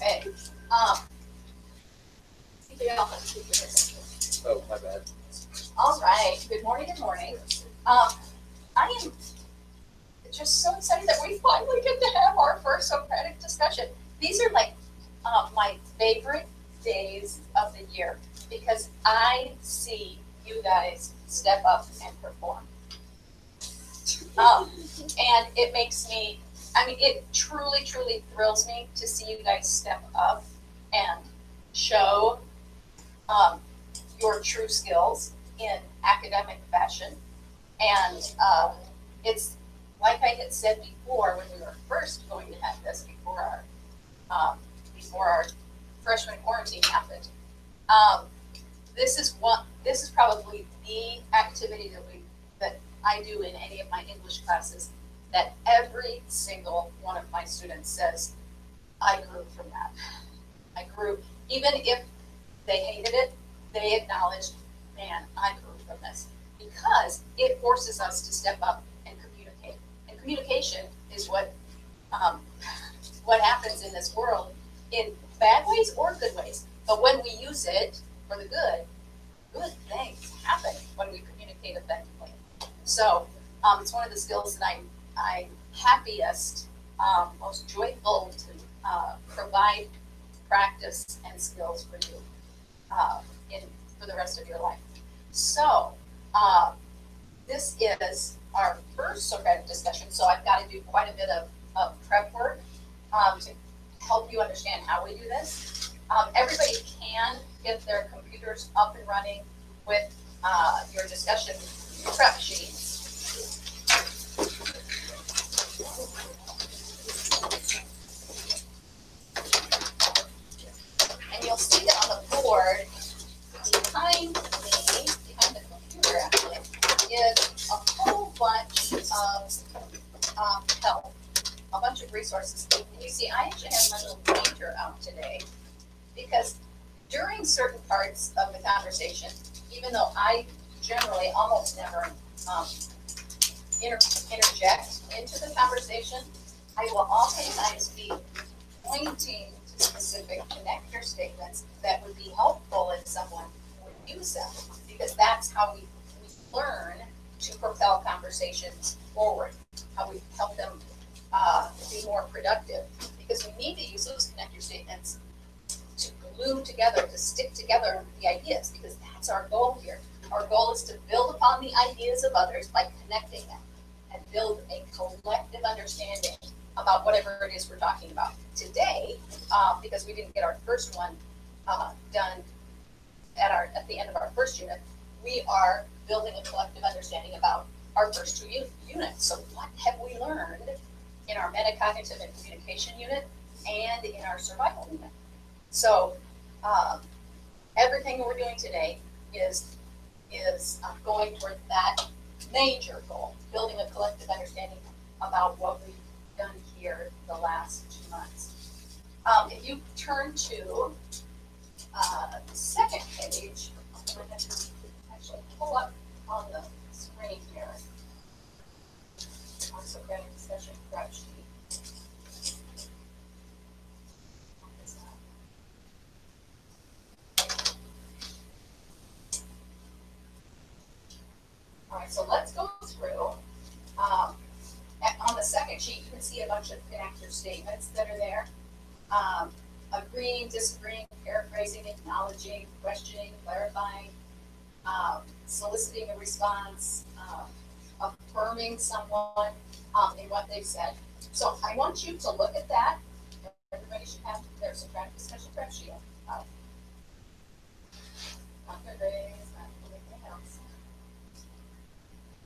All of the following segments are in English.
Okay. Oh, my bad. All right. Good morning. Good morning. I am just so excited that we finally get to have our first Socratic discussion. These are like my favorite days of the year because I see you guys step up and perform. And it makes me, I mean, it truly, truly thrills me to see you guys step up and show your true skills in academic fashion. And it's like I had said before when we were first going to have this before our freshman quarantine happened. This is probably the activity that I do in any of my English classes that every single one of my students says, I grew from that. I grew, even if they hated it, they acknowledged, man, I grew from this. Because it forces us to step up and communicate. And communication is what happens in this world in bad ways or good ways. But when we use it for the good things happen when we communicate effectively. So it's one of the skills that I'm happiest, most joyful to provide practice and skills for you for the rest of your life. So this is our first Socratic discussion, so I've got to do quite a bit of prep work to help you understand how we do this. Everybody can get their computers up and running with your discussion prep sheets. And you'll see that on the board behind the computer actually, is a whole bunch of help, a bunch of resources. And you see, I actually have my little pointer out today because during certain parts of the conversation, even though I generally almost never interject into the conversation, I will oftentimes be pointing to specific connector statements that would be helpful if someone would use them, because that's how we learn to propel conversations forward, how we help them be more productive, because we need to use those connector statements to glue together, to stick together the ideas, because that's our goal here. Our goal is to build upon the ideas of others by connecting them and build a collective understanding about whatever it is we're talking about. Today, because we didn't get our first one done at the end of our first unit, we are building a collective understanding about our first two units. So what have we learned in our metacognitive and communication unit and in our survival unit? So everything we're doing today is going toward that major goal, building a collective understanding about what we've done here the last 2 months. If you turn to the second page, I'm going to actually pull up on the screen here our Socratic discussion prep sheet. All right, so let's go through. On the second sheet, you can see a bunch of connector statements that are there. Agreeing, disagreeing, paraphrasing, acknowledging, questioning, clarifying, soliciting a response, affirming someone in what they've said. So I want you to look at that. Everybody should have their Socratic discussion prep sheet. Not gonna raise, not anything else.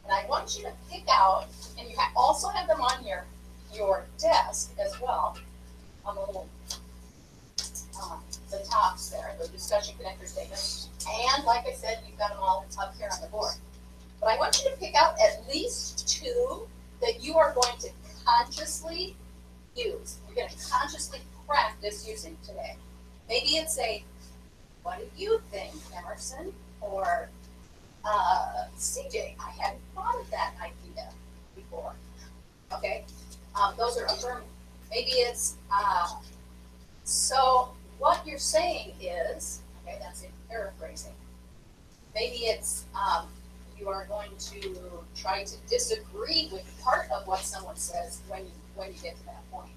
And I want you to pick out, and you also have them on your desk as well, on the little the tops there, the discussion connector statements. And like I said, you've got them all up here on the board. But I want you to pick out at least two that you are going to consciously use. You're going to consciously practice using today. Maybe it's a, what do you think, Emerson? Or CJ, I hadn't thought of that idea before. Okay, those are affirming. Maybe it's so you're saying is, okay, that's in paraphrasing. Maybe it's you are going to try to disagree with part of what someone says when you get to that point.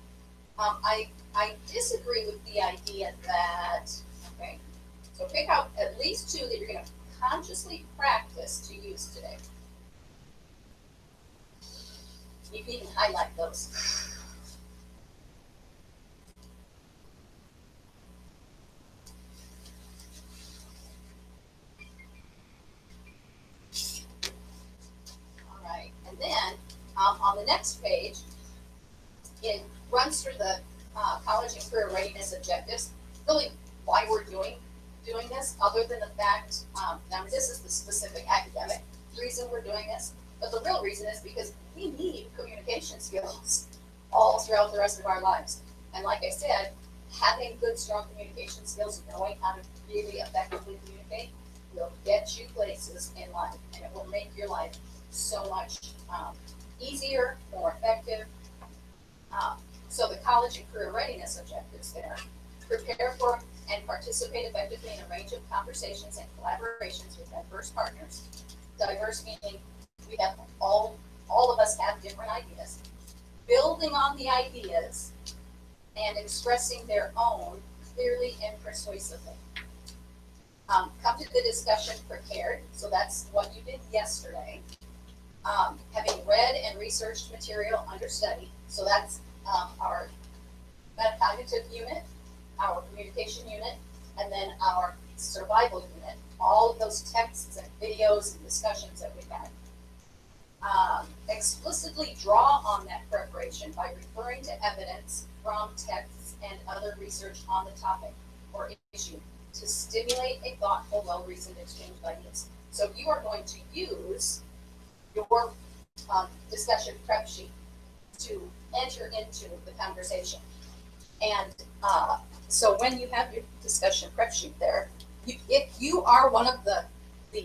I disagree with the idea that, okay, so pick out at least two that you're going to consciously practice to use today. You can even highlight those. All right, and then on the next page, it runs through the college and career readiness objectives. Really, why we're doing this, other than the fact, now this is the specific academic reason we're doing this, but the real reason is because we need communication skills all throughout the rest of our lives. And like I said, having good, strong communication skills, knowing how to really effectively communicate, will get you places in life, and it will make your life so much easier, more effective. So the college and career readiness objectives there: prepare for and participate effectively in a range of conversations and collaborations with diverse partners. Diverse meaning we have all of us have different ideas. Building on the ideas and expressing their own clearly and persuasively. Come to the discussion prepared, so that's what you did yesterday. Having read and researched material under study, so that's our metacognitive unit, our communication unit, and then our survival unit. All of those texts and videos and discussions that we've had. Explicitly draw on that preparation by referring to evidence from texts and other research on the topic or issue to stimulate a thoughtful, well-reasoned exchange of ideas. So you are going to use your discussion prep sheet to enter into the conversation. And so when you have your discussion prep sheet there, if you are one of the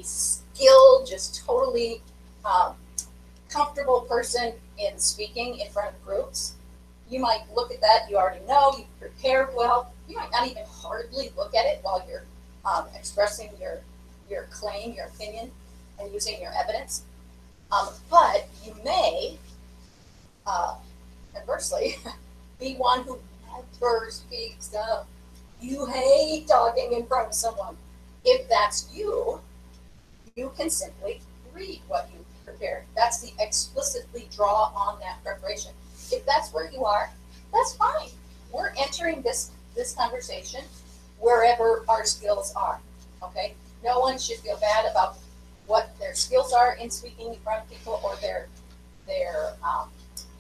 skilled, just totally comfortable person in speaking in front of groups, you might look at that, you already know, you prepared well, you might not even hardly look at it while you're expressing your claim, your opinion, and using your evidence. But you may, conversely, be one who never speaks up. You hate talking in front of someone. If that's you, you can simply read what you prepared. That's the explicitly draw on that preparation. If that's where you are, that's fine. We're entering this conversation wherever our skills are. Okay? No one should feel bad about what their skills are in speaking in front of people or their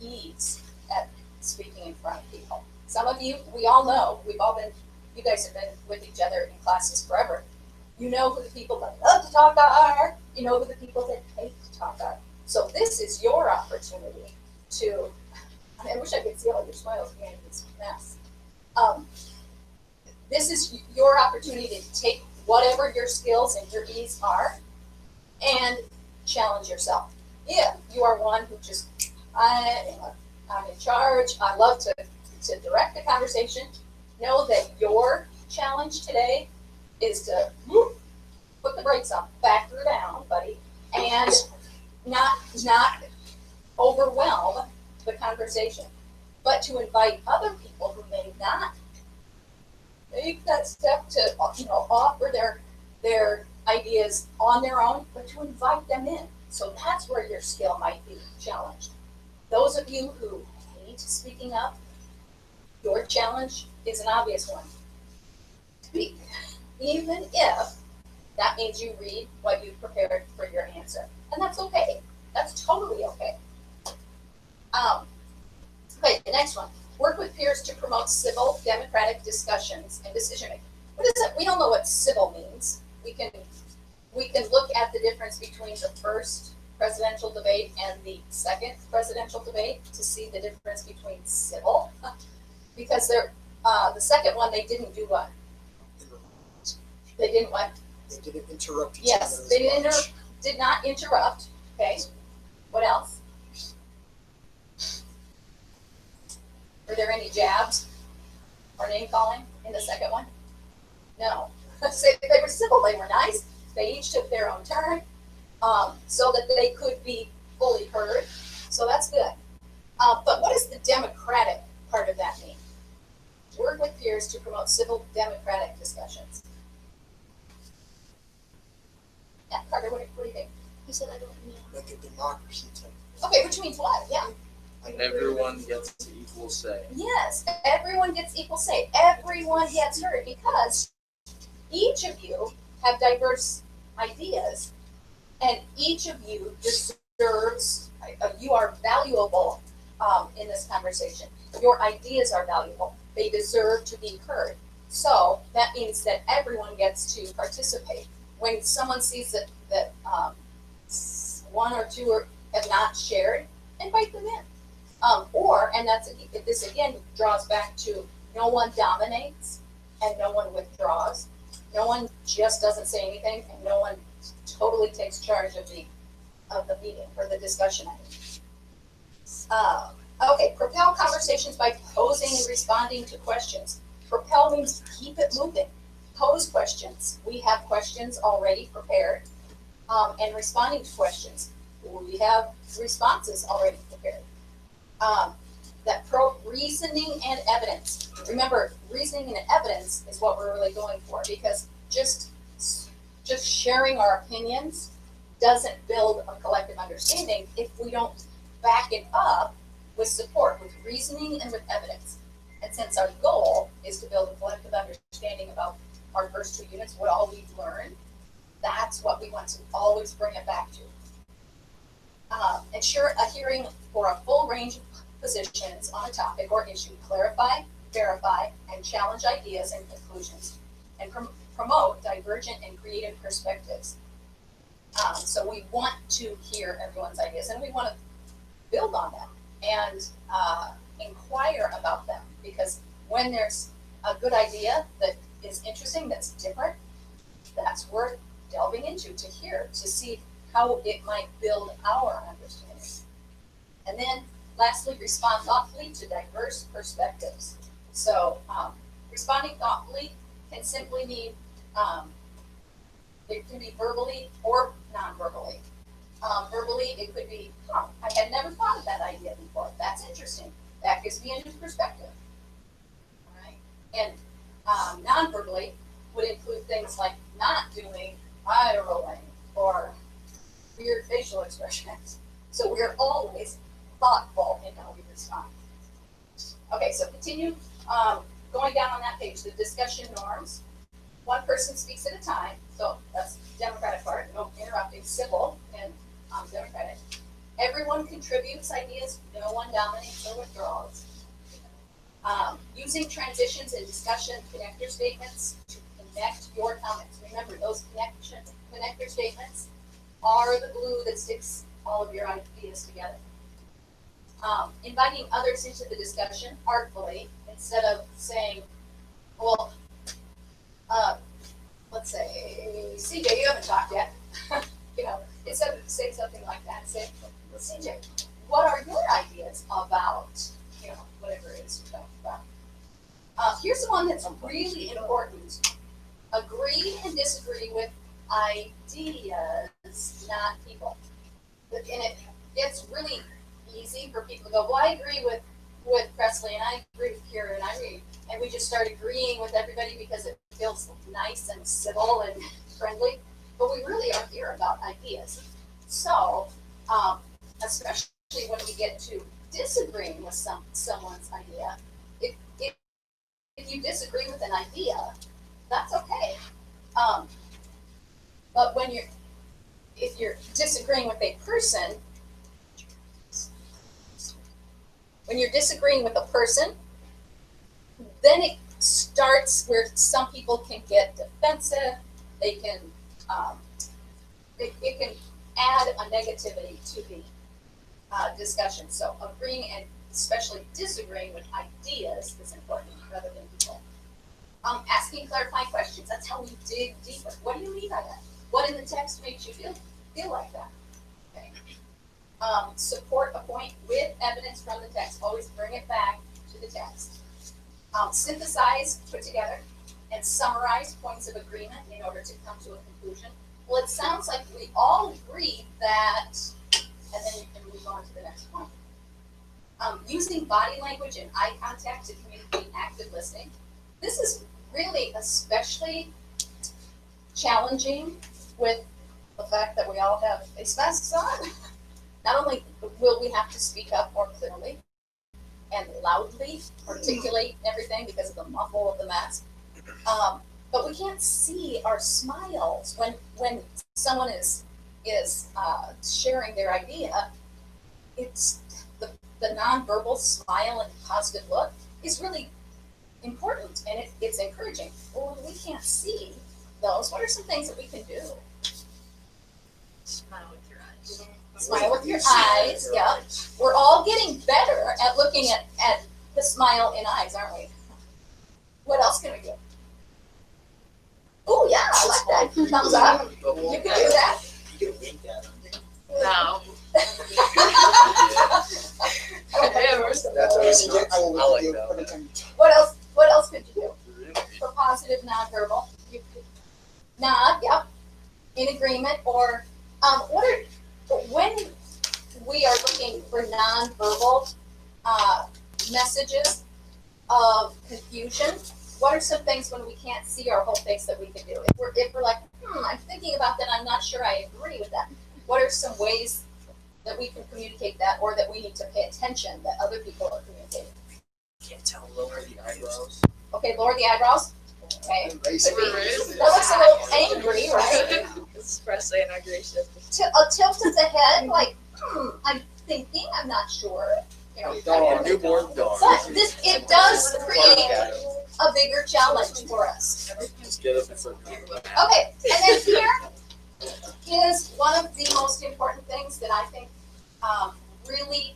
ease at speaking in front of people. Some of you, we all know, you guys have been with each other in classes forever. You know who the people that love to talk are. You know who the people that hate to talk are. So this is your opportunity to, I wish I could see all your smiles behind this mess. This is your opportunity to take whatever your skills and your ease are and challenge yourself. If you are one who just, I'm in charge, I love to direct the conversation, know that your challenge today is to put the brakes on, back her down, buddy, and not overwhelm the conversation, but to invite other people who may not make that step to offer their ideas on their own, but to invite them in. So that's where your skill might be challenged. Those of you who hate speaking up, your challenge is an obvious one. Speak, even if that means you read what you've prepared for your answer. And that's okay. That's totally okay. Okay, the next one. Work with peers to promote civil, democratic discussions and decision making. What is it? We all know what civil means. We can look at the difference between the first presidential debate and the second presidential debate to see the difference between civil, because the second one they didn't do what? They didn't what? They didn't interrupt each other. Yes, they did not interrupt. Okay. What else? Were there any jabs or name calling in the second one? No. They were civil, they were nice, they each took their own turn, so that they could be fully heard. So that's good. But what does the democratic part of that mean? Work with peers to promote civil democratic discussions. Yeah, Carter, what do you think? You said I don't know. Like a democracy type. Okay, which means what? Yeah. Everyone gets equal say. Yes, everyone gets equal say. Everyone gets heard because each of you have diverse ideas, and each of you deserves, you are valuable in this conversation. Your ideas are valuable. They deserve to be heard. So that means that everyone gets to participate. When someone sees that one or two have not shared, invite them in. And this again draws back to no one dominates and no one withdraws. No one just doesn't say anything, and no one totally takes charge of the meeting or the discussion item. Okay, propel conversations by posing and responding to questions. Propel means keep it moving. Pose questions. We have questions already prepared, and responding to questions. We have responses already prepared. Reasoning and evidence. Remember, reasoning and evidence is what we're really going for, because just sharing our opinions doesn't build a collective understanding if we don't back it up with support, with reasoning and with evidence. And since our goal is to build a collective understanding about our first 2 units, what all we've learned, that's what we want to always bring it back to. Ensure a hearing for a full range of positions on a topic or issue, clarify, verify, and challenge ideas and conclusions, and promote divergent and creative perspectives. So we want to hear everyone's ideas, and we want to build on them and inquire about them, because when there's a good idea that is interesting, that's different, that's worth delving into, to hear, to see how it might build our understanding. And then lastly, respond thoughtfully to diverse perspectives. So responding thoughtfully can simply mean, it can be verbally or non-verbally. Verbally, it could be, I had never thought of that idea before. That's interesting. That gives me a new perspective. All right. And non-verbally would include things like not doing eye rolling or weird facial expressions. So we're always thoughtful in how we respond. Okay, so continue going down on that page, the discussion norms. One person speaks at a time, so that's the democratic part, no interrupting, civil and democratic. Everyone contributes ideas, no one dominates or withdraws. Using transitions in discussion, connector statements to connect your comments. Remember, those connector statements are the glue that sticks all of your ideas together. Inviting others into the discussion artfully, instead of saying, well, let's say, CJ, you haven't talked yet. Instead of saying something like that, say, well, CJ, what are your ideas about, whatever it is you're talking about? Here's the one that's really important. Agree and disagree with ideas, not people. And it's really easy for people to go, well, I agree with Presley, and I agree with Kira, and we just start agreeing with everybody because it feels nice and civil and friendly. But we really are here about ideas. So, especially when we get to disagreeing with someone's idea, if you disagree with an idea, that's okay. But if you're disagreeing with a person, when you're disagreeing with a person, then it starts where some people can get defensive. They can, it can add a negativity to the discussion. So agreeing and especially disagreeing with ideas is important rather than people. Asking clarifying questions. That's how we dig deeper. What do you mean by that? What in the text makes you feel like that? Okay. Support a point with evidence from the text. Always bring it back to the text. Synthesize, put together. and summarize points of agreement in order to come to a conclusion. Well, it sounds like we all agree that, and then you can move on to the next point. Using body language and eye contact to communicate active listening. This is really especially challenging with the fact that we all have face masks on. Not only will we have to speak up more clearly and loudly articulate everything because of the muffle of the mask, but we can't see our smiles when someone is sharing their idea. It's the nonverbal smile and positive look is really important, and it's encouraging. Well, when we can't see those, what are some things that we can do? Smile with your eyes. Smile with your eyes, yeah. We're all getting better at looking at the smile in eyes, aren't we? What else can we do? Oh, yeah, I like that. Thumbs up. You can do that. You get a wink at them. No. That's what I was thinking. I will I like look at you that every one. time. What else could you do? For positive nonverbal, you could nod, yep, in agreement, or when we are looking for nonverbal messages of confusion, what are some things when we can't see our whole face that we can do? If we're like, I'm thinking about that, I'm not sure I agree with that. What are some ways that we can communicate that, or that we need to pay attention that other people are communicating? Can't tell, lower the eyebrows. Okay, lower the eyebrows. Okay. Embrace Could be. it. That looks a little angry, right? Expressly and aggression. A tilt of the head, like, I'm thinking, I'm not sure. You know, Dog. Newborn dog. but it does create a bigger challenge for us. Just get up and start doing that. Okay, and then here is one of the most important things that I think really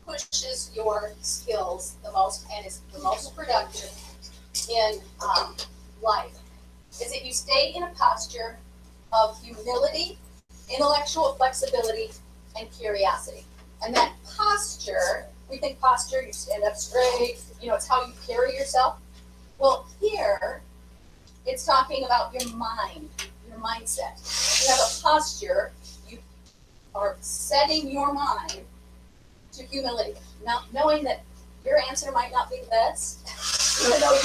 pushes your skills the most and is the most productive in life, is that you stay in a posture of humility, intellectual flexibility, and curiosity. And that posture, we think posture, you stand up straight, it's how you carry yourself. Well, here, it's talking about your mind, your mindset. You have a posture, you are setting your mind to humility, not knowing that your answer might not be the best, even though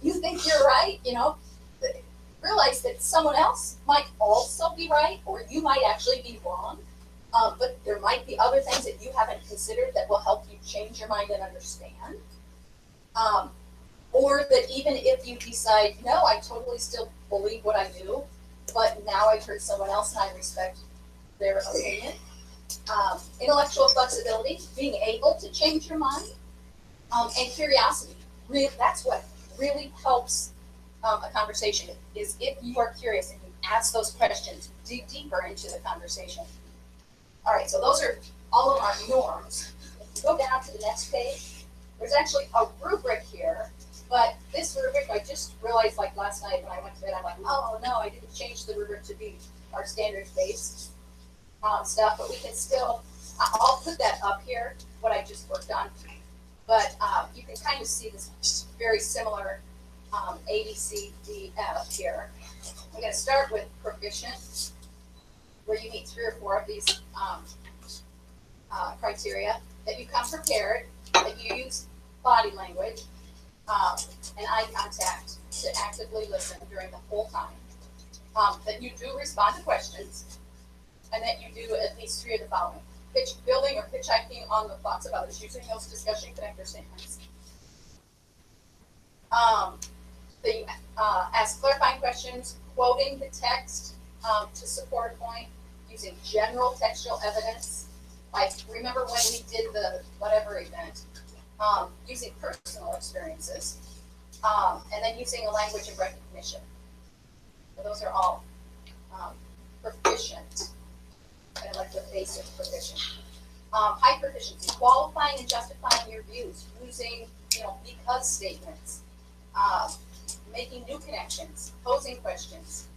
you think you're right, realize that someone else might also be right, or you might actually be wrong, but there might be other things that you haven't considered that will help you change your mind and understand. Or that even if you decide, no, I totally still believe what I do, but now I've heard someone else and I respect their opinion. Intellectual flexibility, being able to change your mind, and curiosity. That's what really helps a conversation, is if you are curious and you ask those questions, dig deeper into the conversation. All right, so those are all of our norms. If you go down to the next page, there's actually a rubric here, but this rubric, I just realized like last night when I went to bed, I'm like, oh no, I didn't change the rubric to be our standards-based stuff, but we can still, I'll put that up here, what I just worked on. But you can kind of see this very similar A, B, C, D, F here. I'm going to start with proficient, where you meet 3 or 4 of these criteria, that you come prepared, that you use body language and eye contact to actively listen during the whole time, that you do respond to questions, and that you do at least 3 of the following: pitch building or hitchhiking on the thoughts of others using those discussion connector statements. That you ask clarifying questions, quoting the text to support a point, using general textual evidence. Like, remember when we did the whatever event, using personal experiences, and then using a language of recognition. So those are all proficient, kind of like the basic proficient. High proficiency, qualifying and justifying your views, using because statements, making new connections, posing questions,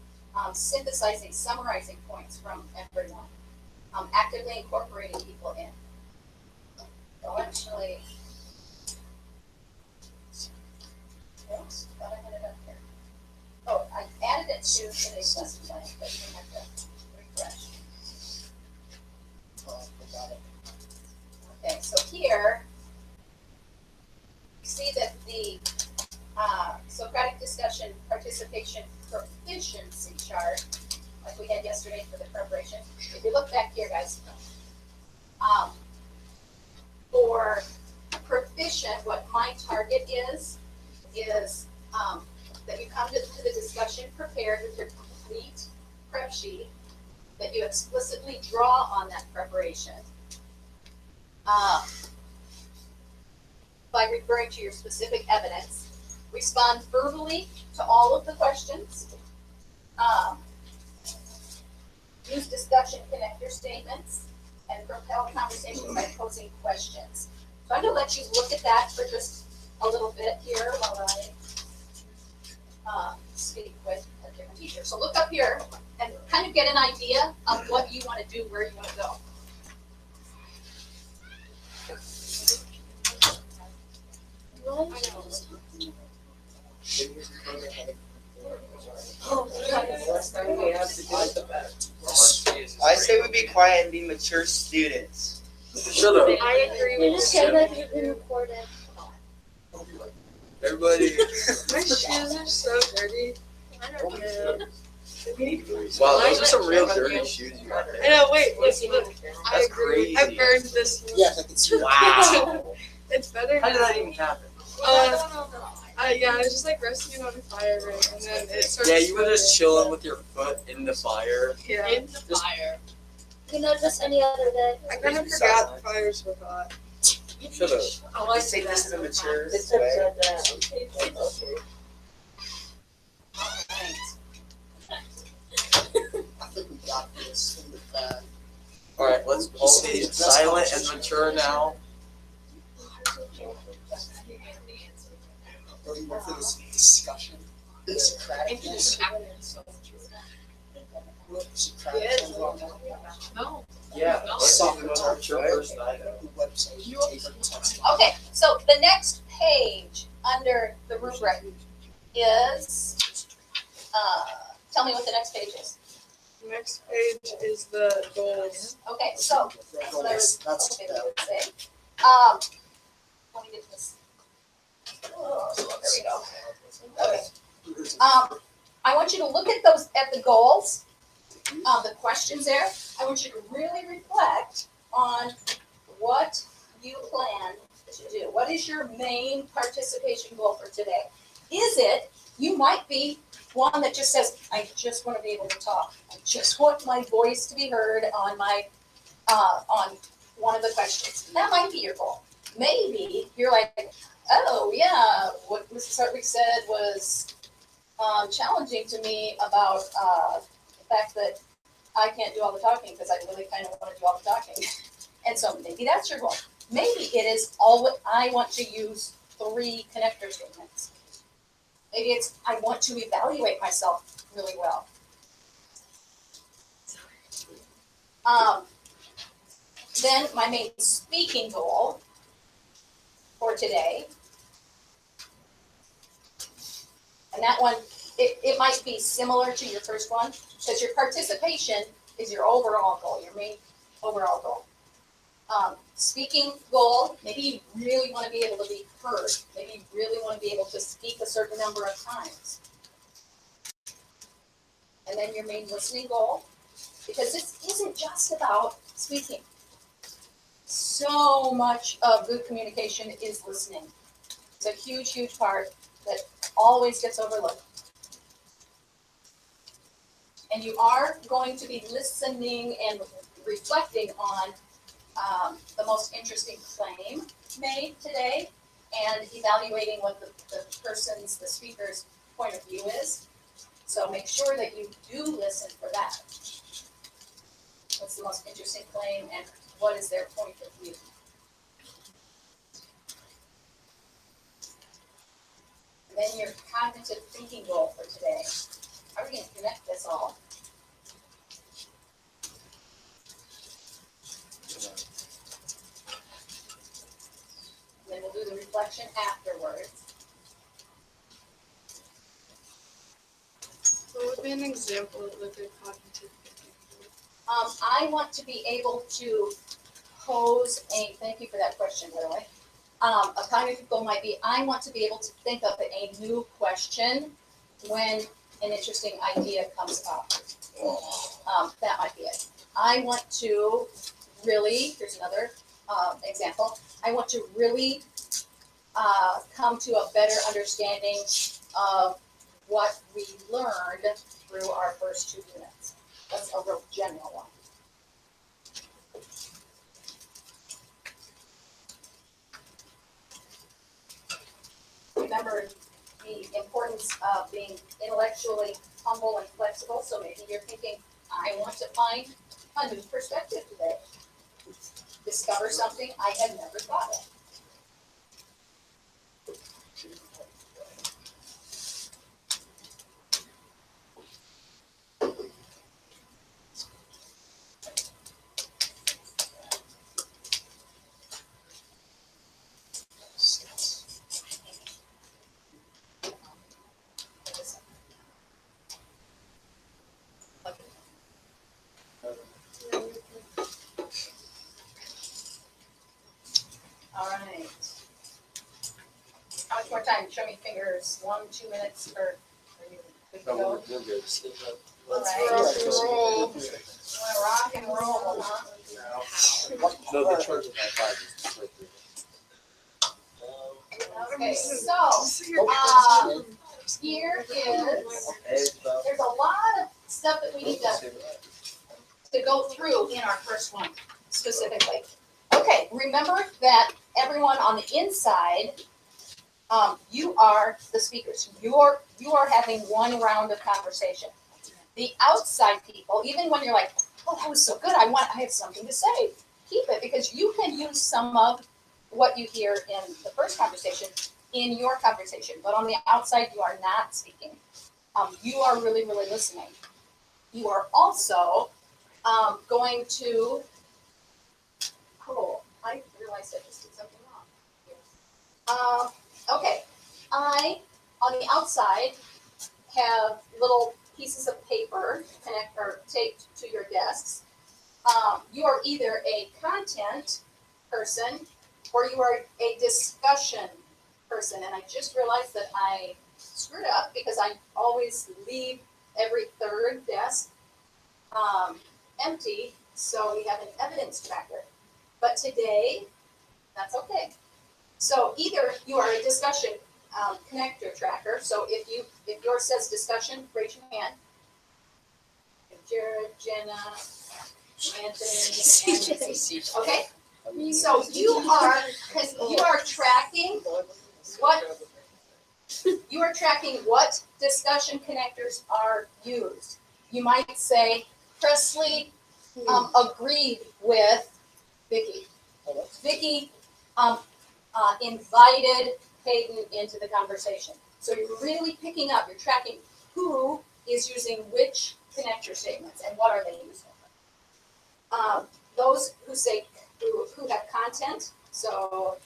synthesizing, summarizing points from everyone, actively incorporating people in. So actually, oops, thought I had it up here. to today's lesson plan, but you have to refresh. Got it. Okay, so here, you see that the Socratic discussion participation proficiency chart, like we had yesterday for the preparation. If you look back here, guys, for proficient, what my target is that you come to the discussion prepared with your complete prep sheet, that you explicitly draw on that preparation by referring to your specific evidence, respond verbally to all of the questions, use discussion connector statements, and propel conversation by posing questions. So I'm going to let you look at that for just a little bit here while I speak with a different teacher. So look up here and kind of get an idea of what you want to do, where you want to go. I say we be quiet and be mature students. Shut up. I agree You with just you. say that you've been recorded. Everybody. My shoes are so dirty. I don't know. Wow, those are some real dirty shoes you got I there. know, wait, look. I That's agree. crazy. I burned this one. Yes, I can see. Wow. It's better. How did that even happen? Yeah, I was just like resting on a fire ring, and then it started. Yeah, you were just chilling with your foot in the fire. Yeah. In the fire. You know, just any other day. I kind of forgot the fires were hot. Shut up. I say this in a mature It's way. Thanks. I think we got this in the bag. Alright, let's all be silent and mature now. Or you want for this discussion? Socratic discussion. Socratic. No. Yeah, let's talk about our mature personality. Website, you take a test. Okay, so the next page under the rubric is, tell me what the next page is. Next page is the goals. Okay, so that's what I was That's hoping you would say. Let me get this. Oh, there we go. Okay. I want you to look at the goals, the questions there. I want you to really reflect on what you plan to do. What is your main participation goal for today? Is it, you might be one that just says, I just want to be able to talk. I just want my voice to be heard on my, on one of the questions. That might be your goal. Maybe you're like, oh yeah, what Mrs. Hartwig said was challenging to me about the fact that I can't do all the talking because I really kind of want to do all the talking. And so maybe that's your goal. Maybe it is I want to use 3 connector statements. Maybe it's I want to evaluate myself really well. Then my main speaking goal for today, and that one, it might be similar to your first one, because your participation is your overall goal, your main overall goal. Speaking goal, maybe you really want to be able to be heard. Maybe you really want to be able to speak a certain number of times. And then your main listening goal, because this isn't just about speaking. So much of good communication is listening. It's a huge, huge part that always gets overlooked. And you are going to be listening and reflecting on the most interesting claim made today and evaluating what the speaker's point of view is. So make sure that you do listen for that. What's the most interesting claim and what is their point of view? And then your cognitive thinking goal for today. How are we going to connect this all? And then we'll do the reflection afterwards. So Give me an example of like a cognitive. I want to be able to pose thank you for that question, by the way. A cognitive goal might be, I want to be able to think of a new question when an interesting idea comes up. That might be it. I want to really, here's another example, I want to really come to a better understanding of what we learned through our first 2 units. That's a real general one. Remember the importance of being intellectually humble and flexible, so maybe you're thinking, I want to find a new perspective today. Discover something I had never thought of. All right. How much more time? Show me fingers. 1, 2 minutes, or are you good to No, go? we're good. All right. Rock and roll. You wanna rock and roll, huh? No, the charge of my 5 is completely. Okay, so here is, there's a lot of stuff that we need to go through in our first one specifically. Okay, remember that everyone on the inside, you are the speakers. You are having one round of conversation. The outside people, even when you're like, oh, that was so good, I have something to say. Keep it, because you can use some of what you hear in the first conversation in your conversation. But on the outside, you are not speaking. You are really, really listening. You are also going to, I realized I just did something wrong. Okay, I, on the outside, have little pieces of paper taped to your desks. You are either a content person or you are a discussion person. And I just realized that I screwed up because I always leave every third desk empty, so we have an evidence tracker. But today, that's okay. So either you are a discussion connector tracker. So if yours says discussion, raise your hand. Jared, Jenna, Anthony, and Nancy. Okay. So you are tracking what discussion connectors are used. You might say Presley agreed with Vicky. Vicky invited Hayden into the conversation. So you're really picking up, you're tracking who is using which connector statements and what are they using. Those who say, who have content, so,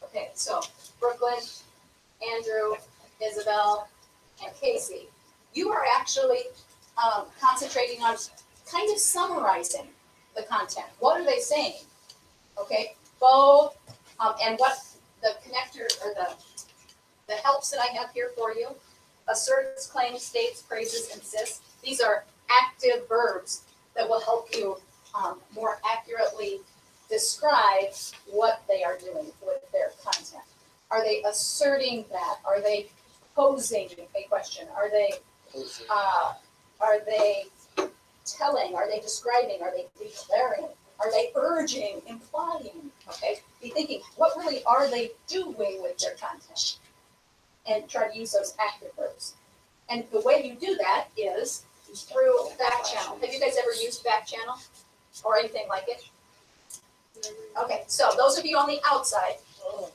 okay, so Brooklyn, Andrew, Isabel, and Casey, you are actually concentrating on kind of summarizing the content. What are they saying? Okay, Bo, and what the connector or the helps that I have here for you: asserts, claims, states, praises, insists. These are active verbs that will help you more accurately describe what they are doing with their content. Are they asserting that? Are they posing a question? Are they telling? Are they describing? Are they declaring? Are they urging, implying? Okay, be thinking, what really are they doing with their content? And try to use those active verbs. And the way you do that is through back channel. Have you guys ever used back channel or anything like it? Okay, so those of you on the outside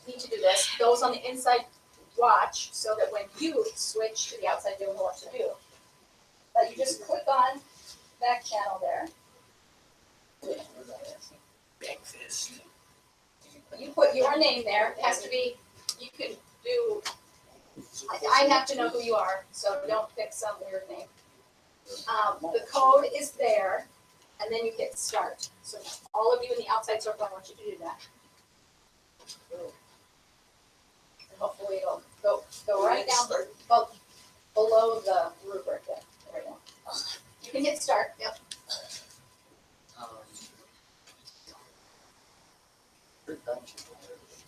need to do this. Those on the inside, watch, so that when you switch to the outside, you'll know what to do. But you just click on back channel there. Big fist. You put your name there. It has to be, you can do I have to know who you are, so don't pick some weird name. The code is there, and then you hit start. So all of you in the outside circle, I want you to do that. And hopefully it'll go right down below the rubric there. There we go. You can hit start, yep.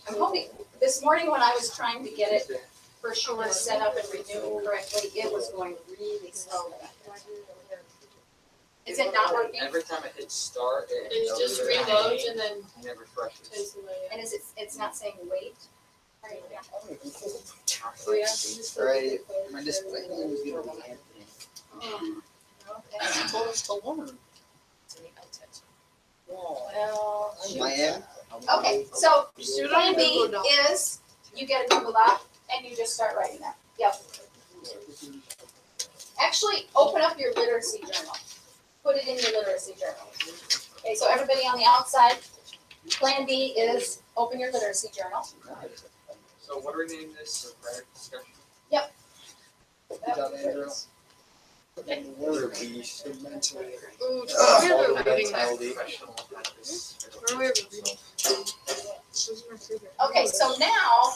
I'm hoping, this morning when I was trying to get it for sure set up and renewed correctly, it was going really slowly. Is it not working? Every time I hit start, It just reloads and then and it refreshes. takes away. And it's not saying wait? Right, My display name is gonna be Anthony. Okay. You told us to learn. Well, shoot. I am. Okay, so Student plan B Google Doc. is you get a Google Doc and you just start writing that. Yep. Actually, open up your literacy journal. Put it in your literacy journal. Okay, so everybody on the outside, plan B is open your literacy journal. So what do we name this? Socratic Discussion? Good job, Andrew. Ooh, do we have a reading next? Professional practice. Where do we have a reading? This is my favorite. Okay, so now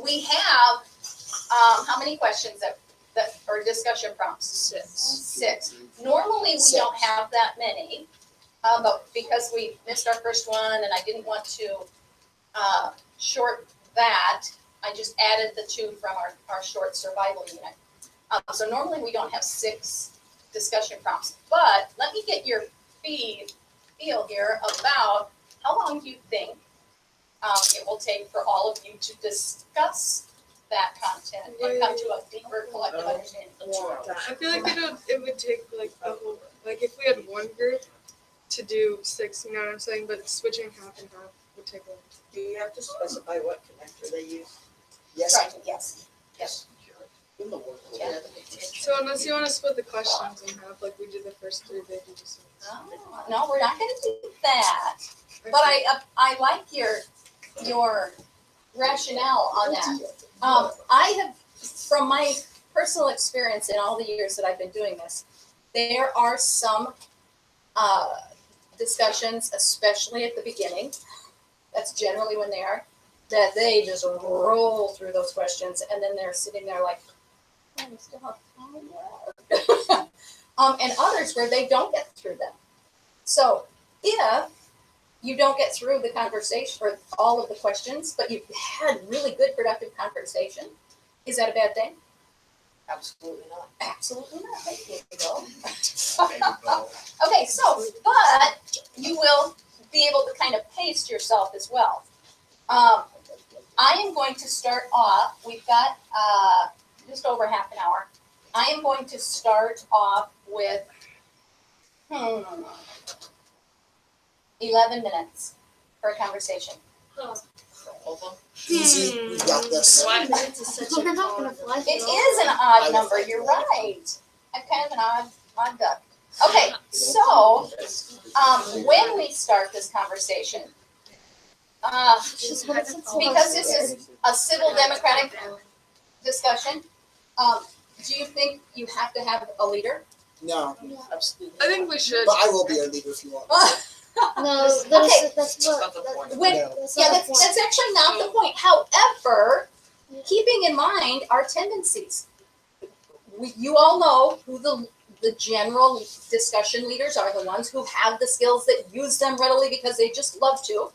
we have, how many questions that or discussion prompts? 6. Normally, we don't have that many, but because we missed our first one and I didn't want to short that, I just added the 2 from our short survival unit. So normally we don't have 6 discussion prompts, but let me get your feel here about how long do you think it will take for all of you to discuss that content and come to a deeper collective understanding. I feel like it would take like the whole, like if we had one group to do 6, you know what I'm saying, but switching half and half would take a while. Do you have to specify what connector they use? Yes. Right, yes, yes. Yeah. So unless you want to split the questions in half, like we did the first 3, they do just. No, we're not gonna do that, but I like your rationale on that. I have, from my personal experience in all the years that I've been doing this, there are some discussions, especially at the beginning, that's generally when they are, that they just roll through those questions and then they're sitting there like, oh, we still have time left. And others where they don't get through them. So if you don't get through the conversation or all of the questions, but you've had really good productive conversation, is that a bad thing? Absolutely not. Absolutely not. Thank you. Okay, so, but you will be able to kind of pace yourself as well. I am going to start off, we've got just over half an hour. I am going to start off with 11 minutes for a conversation. Easy, we got this. We're not gonna fly It through is an odd number, you're right. I'm kind of an odd duck. Okay, so, when we start this conversation, because this is a civil democratic discussion, do you think you have to have a leader? No, Absolutely. I think we should. but I will be a leader if you want. No, Okay. that's Not the what. point. When, No. yeah, that's actually not the point. However, keeping in mind our tendencies, you all know who the general discussion leaders are, the ones who have the skills that use them readily because they just love to.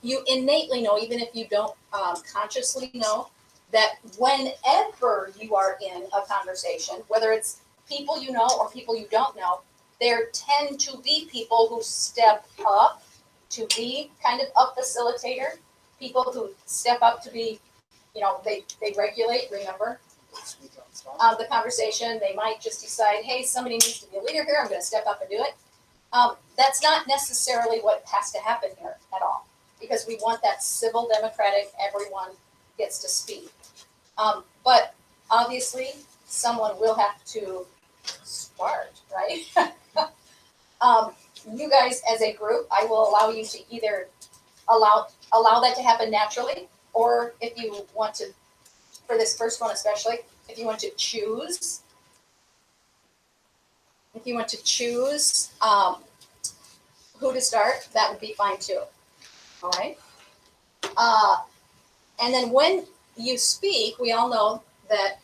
You innately know, even if you don't consciously know, that whenever you are in a conversation, whether it's people you know or people you don't know, there tend to be people who step up to be kind of a facilitator, people who step up to be, they regulate, remember, the conversation. They might just decide, hey, somebody needs to be a leader here, I'm gonna step up and do it. That's not necessarily what has to happen here at all, because we want that civil democratic, everyone gets to speak. But obviously, someone will have to start, right? You guys as a group, I will allow you to either allow that to happen naturally, or if you want to, for this first one especially, if you want to choose, who to start, that would be fine too. All right. And then when you speak, we all know that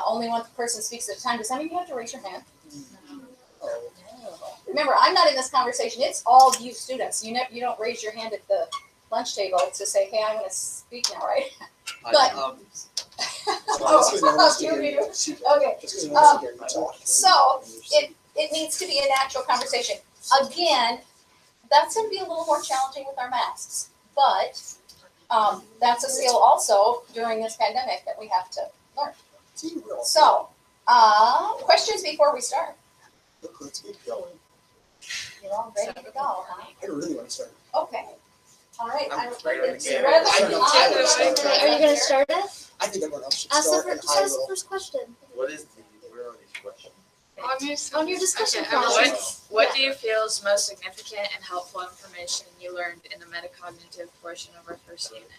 only one person speaks at a time. Does that mean you have to raise your hand? Remember, I'm not in this conversation. It's all you students. You don't raise your hand at the lunch table to say, "Hey, I want to speak now," right? But okay. So it needs to be a natural conversation. Again, that's going to be a little more challenging with our masks, but that's a skill also during this pandemic that we have to learn. So, questions before we start? Let's get going. You're all ready to go, huh? I really want to start. Okay. All right. I'm It's ready to it's go. rather- I don't know. Are you gonna start it? I think everyone else should Ask start the and first, I ask the will. first question. What is where are these questions? On your discussion Okay, project. What do you feel is most significant and helpful information you learned in the metacognitive portion of our first unit?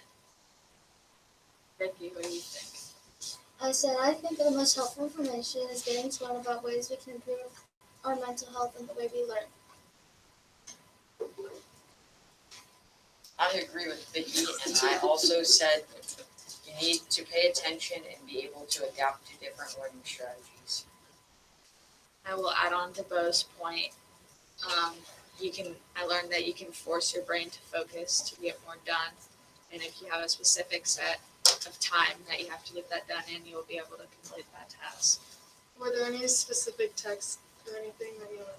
Vicky, what do you think? I said I think the most helpful information is getting to learn about ways we can improve our mental health and the way we learn. I agree with Vicky, and I also said you need to pay attention and be able to adapt to different learning strategies. I will add on to Bo's point. I learned that you can force your brain to focus to get more done. And if you have a specific set of time that you have to get that done in, you'll be able to complete that task. Were there any specific texts or anything that you learned?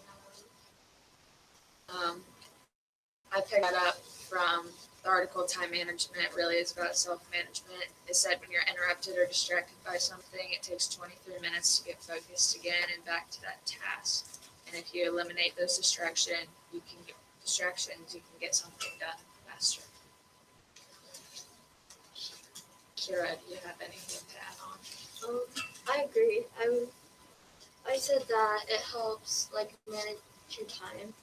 I picked that up from the article Time Management Really is About Self-Management. It said when you're interrupted or distracted by something, it takes 23 minutes to get focused again and back to that task. And if you eliminate those distractions, you can get something done faster. Kira, do you have anything to add on? I agree. I said that it helps manage your time.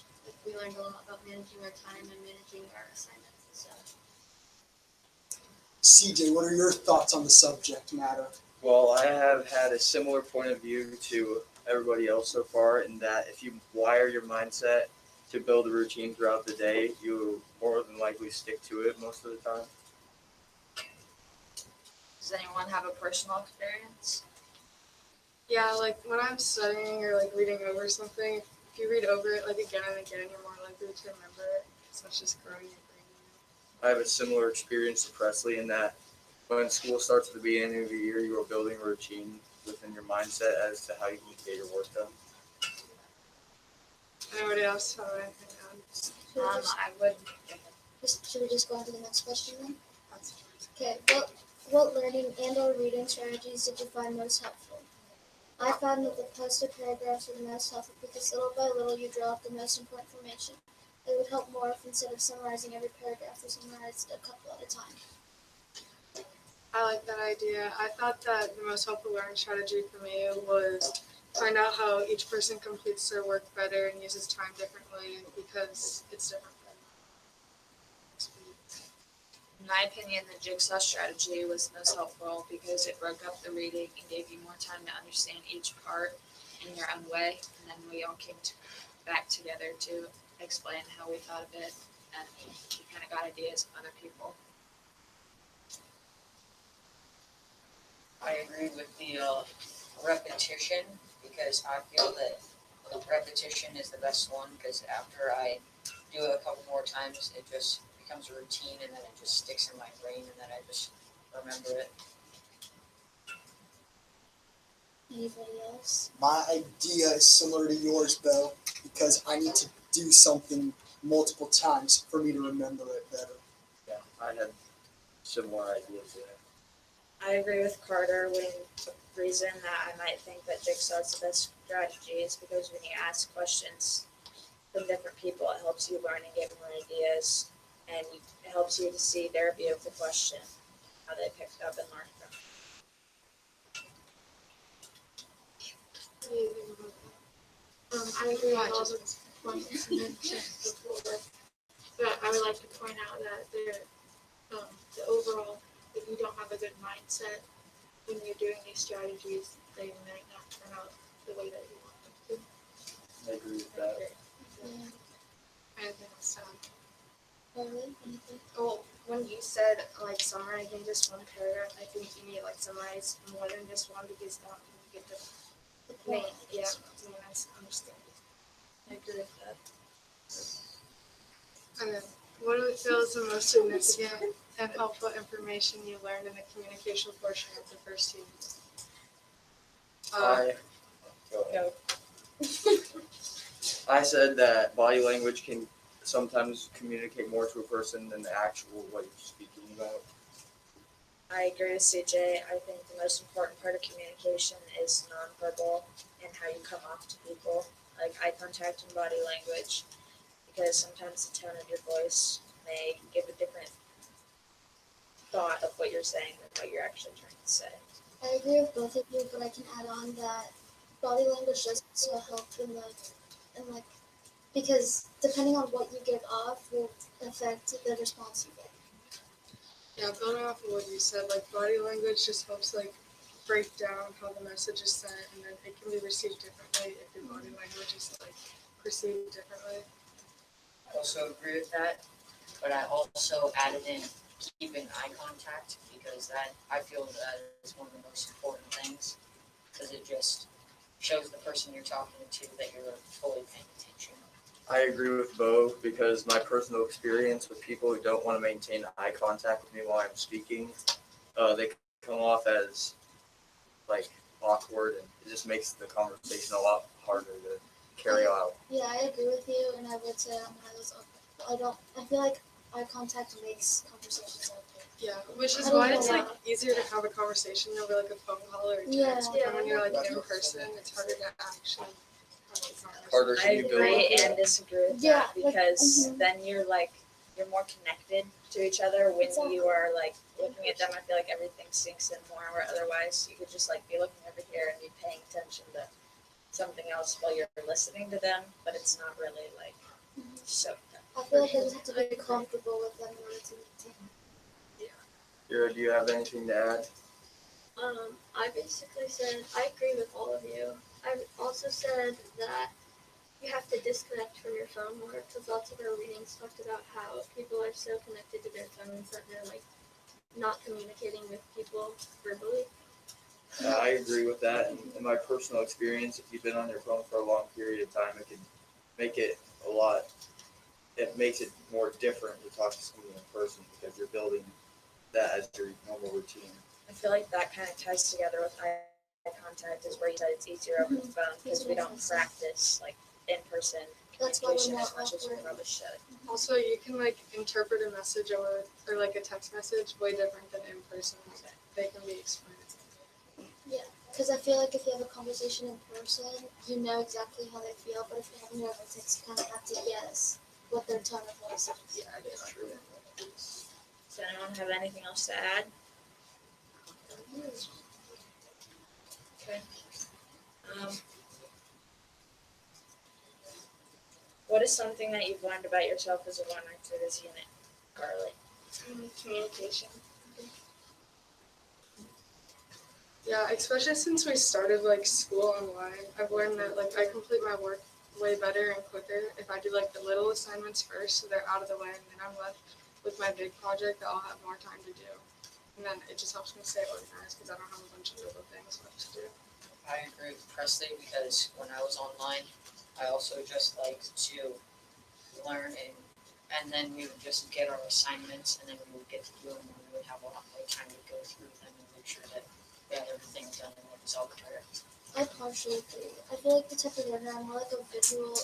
We learned a lot about managing our time and managing our assignments and stuff. CJ, what are your thoughts on the subject matter? Well, I have had a similar point of view to everybody else so far in that if you wire your mindset to build a routine throughout the day, you more than likely stick to it most of the time. Does anyone have a personal experience? Yeah, when I'm studying or reading over something, if you read over it again and again, you're more likely to remember it. So it's just growing your brain. I have a similar experience to Presley in that when school starts at the beginning of the year, you are building a routine within your mindset as to how you can get your work done. Anybody else have anything to add? Should we just go on to the next question then? That's Okay, what learning and/or reading strategies did you find most helpful? I found that the posted paragraphs were the most helpful because little by little you draw up the most important information. It would help more if instead of summarizing every paragraph, we summarized a couple at a time. I like that idea. I thought that the most helpful learning strategy for me was find out how each person completes their work better and uses time differently because it's different. In my opinion, the jigsaw strategy was the most helpful because it broke up the reading and gave you more time to understand each part in your own way. And then we all came back together to explain how we thought of it, and we kind of got ideas from other people. I agree with the repetition because I feel that repetition is the best one because after I do it a couple more times, it just becomes a routine and then it just sticks in my brain and then I just remember it. Anybody else? My idea is similar to yours, Bo, because I need to do something multiple times for me to remember it better. Yeah, I had similar ideas there. I agree with Carter when the reason that I might think that jigsaw is the best strategy is because when you ask questions from different people, it helps you learn and get more ideas, and it helps you to see their view of the question, how they picked up and learned from it. I agree with all the points mentioned before. But I would like to point out that the overall, if you don't have a good mindset when you're doing these strategies, they might not turn out the way that you want them I agree with that. Yeah. to. Anything else to add? Harley, anything? Well, when you said like summarizing just one paragraph, I think you need like summarize more than just one because that you get The the main, point. yeah, the main understanding. I agree with that. And then, what do we feel is the most significant and helpful information you learned in the communication portion of the first unit? Go. I said that body language can sometimes communicate more to a person than the actual what you're speaking about. I agree with CJ. I think the most important part of communication is nonverbal and how you come off to people, like eye contact and body language, because sometimes the tone of your voice may give a different thought of what you're saying than what you're actually trying to say. I agree with both of you, but I can add on that body language does also help in like because depending on what you give off will affect the response you get. Yeah, building off of what you said, like body language just helps like break down how the message is sent, and then it can be received differently if your body language is like perceived differently. I also agree with that, but I also added in keeping eye contact because that I feel that is one of the most important things because it just shows the person you're talking to that you're fully paying attention. I agree with Bo because my personal experience with people who don't want to maintain eye contact with me while I'm speaking, they come off as like awkward, and it just makes the conversation a lot harder to carry out. Yeah, I agree with you, and I would say I'm one of those. I feel like eye contact makes conversations awkward. Yeah, which is I don't why know it's like why. easier to have a conversation over like a phone call or a Yeah. text. But when you're like in person, it's harder to actually have a conversation. Harder I can you build agree up? and disagree with Yeah, that because like, then you're more connected to each other when Exactly. you are like looking at them. I feel like everything sinks in more, where otherwise you could just like be looking over here and be paying attention to something else while you're listening to them, but it's not really like so. I feel like I just have to be comfortable with them in order to maintain. Ira, do you have anything to add? I basically said I agree with all of you. I also said that you have to disconnect from your phone more because lots of our readings talked about how people are so connected to their phones that they're like not communicating with people verbally. I agree with that. And in my personal experience, if you've been on your phone for a long period of time, it can make it it makes it more different to talk to someone in person because you're building that as your normal routine. I feel like that kind of ties together with eye contact, is where you said it's easier over the phone because we don't practice like in-person That's why we're communication more as much as we awkward. probably should. Also, you can like interpret a message or like a text message way different than in person. They can be explained. Because I feel like if you have a conversation in person, you know exactly how they feel, but if you're having it over text, you kind of have to guess what their tone of voice is. Yeah, it is true. Does anyone have anything else to add? Okay. What is something that you've learned about yourself as a learner through this unit, Carly? Communication. Yeah, especially since we started like school online, I've learned that like I complete my work way better and quicker if I do like the little assignments first so they're out of the way, and then I'm left with my big project that I'll have more time to do. And then it just helps me stay organized because I don't have a bunch of little things left to do. I agree with Presley because when I was online, I also just liked to learn and then we would just get our assignments and then we would get to do them and we would have a lot more time to go through them and make sure that we had everything done and it was all correct. I partially agree. I feel like the type of learner, I'm more like a visual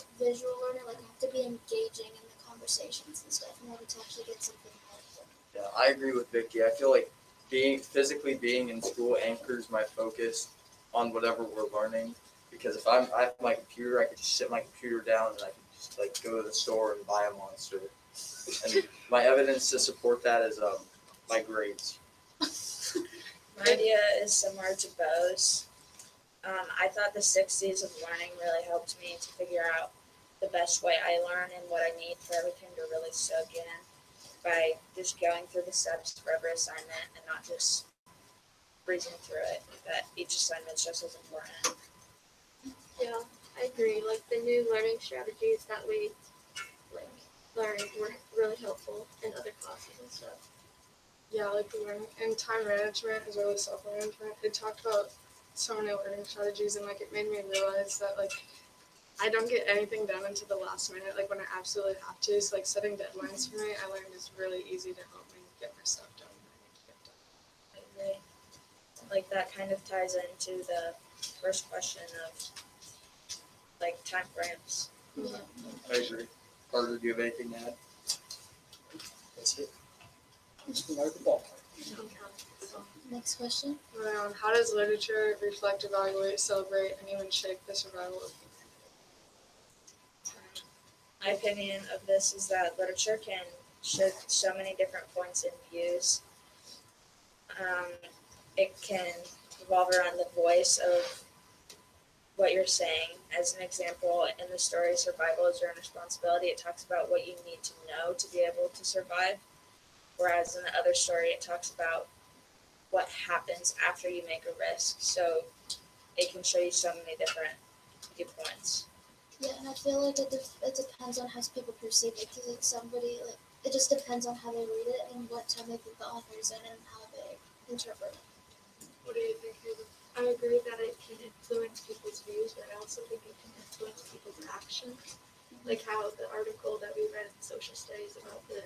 learner. Like I have to be engaging in the conversations and stuff in order to actually get something out of it. Yeah, I agree with Vicky. I feel like physically being in school anchors my focus on whatever we're learning. Because if I have my computer, I could just sit my computer down and I could just like go to the store and buy a monster. And my evidence to support that is my grades. My idea is similar to Bo's. I thought the 6 Ds of learning really helped me to figure out the best way I learn and what I need for everything to really soak in by just going through the steps for every assignment and not just breezing through it. That each assignment is just as important. Yeah, I agree. Like the new learning strategies that we learned were really helpful in other classes and stuff. Yeah, like the learning and time management as well as self-management. It talked about so many learning strategies, and like it made me realize that like I don't get anything done until the last minute, like when I absolutely have to. So like setting deadlines for me, I learned is really easy to help me get my stuff done when I need to get done. I agree. Like that kind of ties into the first question of like time frames. Yeah. I agree. Carter, do you have anything to add? That's it. Just out of the ballpark. Next question. How does literature reflect, evaluate, celebrate, and even shape the survival of My opinion of this is that literature can show so many different points and views. It can revolve around the voice of what you're saying. As an example, in the story Survival is Your Own Responsibility, it talks about what you need to know to be able to survive. Whereas in the other story, it talks about what happens after you make a risk. So it can show you so many different viewpoints. Yeah, and I feel like it depends on how people perceive it, because like somebody, like, it just depends on how they read it and what time they think the author's in and how they interpret it. What do you think, Caleb? I agree that it can influence people's views, but I also think it can influence people's actions. Like how the article that we read in social studies about the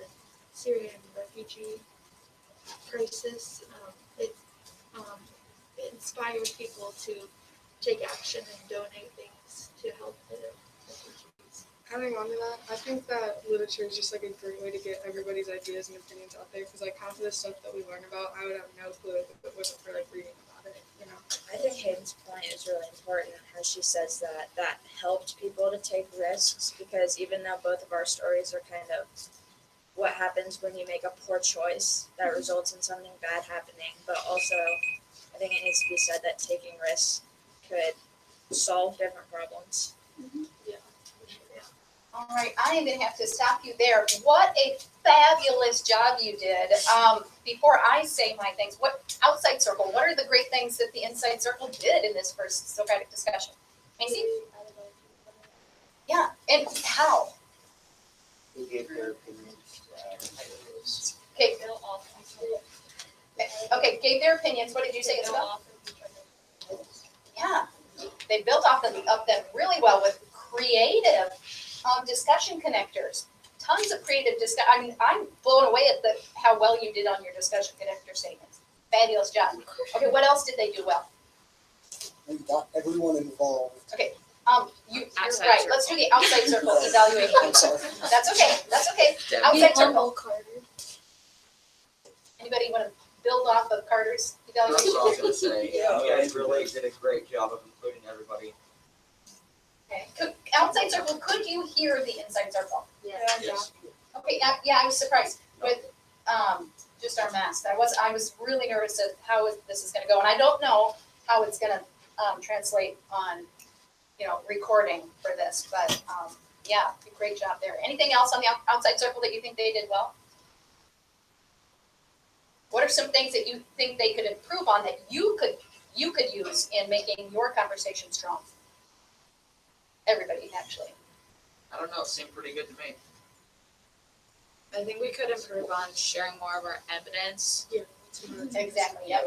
Syrian refugee crisis, it inspires people to take action and donate things to help the refugees. Adding on to that, I think that literature is just like a great way to get everybody's ideas and opinions out there. Because like half of the stuff that we learn about, I would have no clue if it wasn't for like reading about it. You know. I think Hayden's point is really important, how she says that helped people to take risks, because even though both of our stories are kind of what happens when you make a poor choice that results in something bad happening, but also I think it needs to be said that taking risks could solve different problems. All right, I am gonna have to stop you there. What a fabulous job you did. Before I say my things, what outside circle, what are the great things that the inside circle did in this first Socratic discussion? Macy? Yeah, and how? Who gave their opinions? Okay. Okay, gave their opinions. What did you say, Isabel? Yeah, they built off of them really well with creative discussion connectors. Tons of creative I mean, I'm blown away at how well you did on your discussion connector statements. Fabulous job. Okay, what else did they do well? We got everyone involved. Okay, you're Outside right. circle. Let's do the outside circle evaluation. I'm sorry. That's okay. That's okay. Yeah. Outside circle. Humble Carter. Anybody want to build off of Carter's That's evaluation? what I was gonna say, you guys really did a great job of including everybody. Okay. Outside circle. Could you hear the inside circle? Yes. Okay. Yeah, I was surprised with just our mask. I was really nervous at how this is going to go, and I don't know how it's going to translate on, recording for this. But yeah, great job there. Anything else on the outside circle that you think they did well? What are some things that you think they could improve on that you could use in making your conversation strong? Everybody, actually. I don't know, it seemed pretty good to me. I think we could improve on sharing more of our evidence. Exactly. Yeah.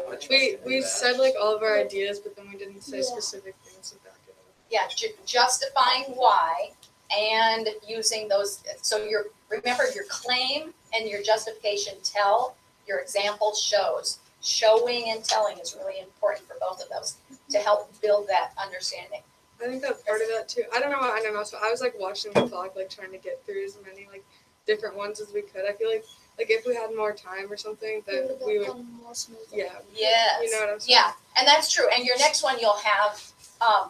We said like all of our ideas, but then we didn't say Yeah. specific things to back it up. Yeah, justifying why and using those. So remember your claim and your justification tell, your example shows. Showing and telling is really important for both of those to help build that understanding. I think that part of that too. I don't know. So I was like watching the clock, like trying to get through as many like different ones as we could. I feel like if we had more time or something, then we would. Gone more smoothly. Yeah. Yes. You know what I'm saying? Yeah, and that's true. And your next one, you'll have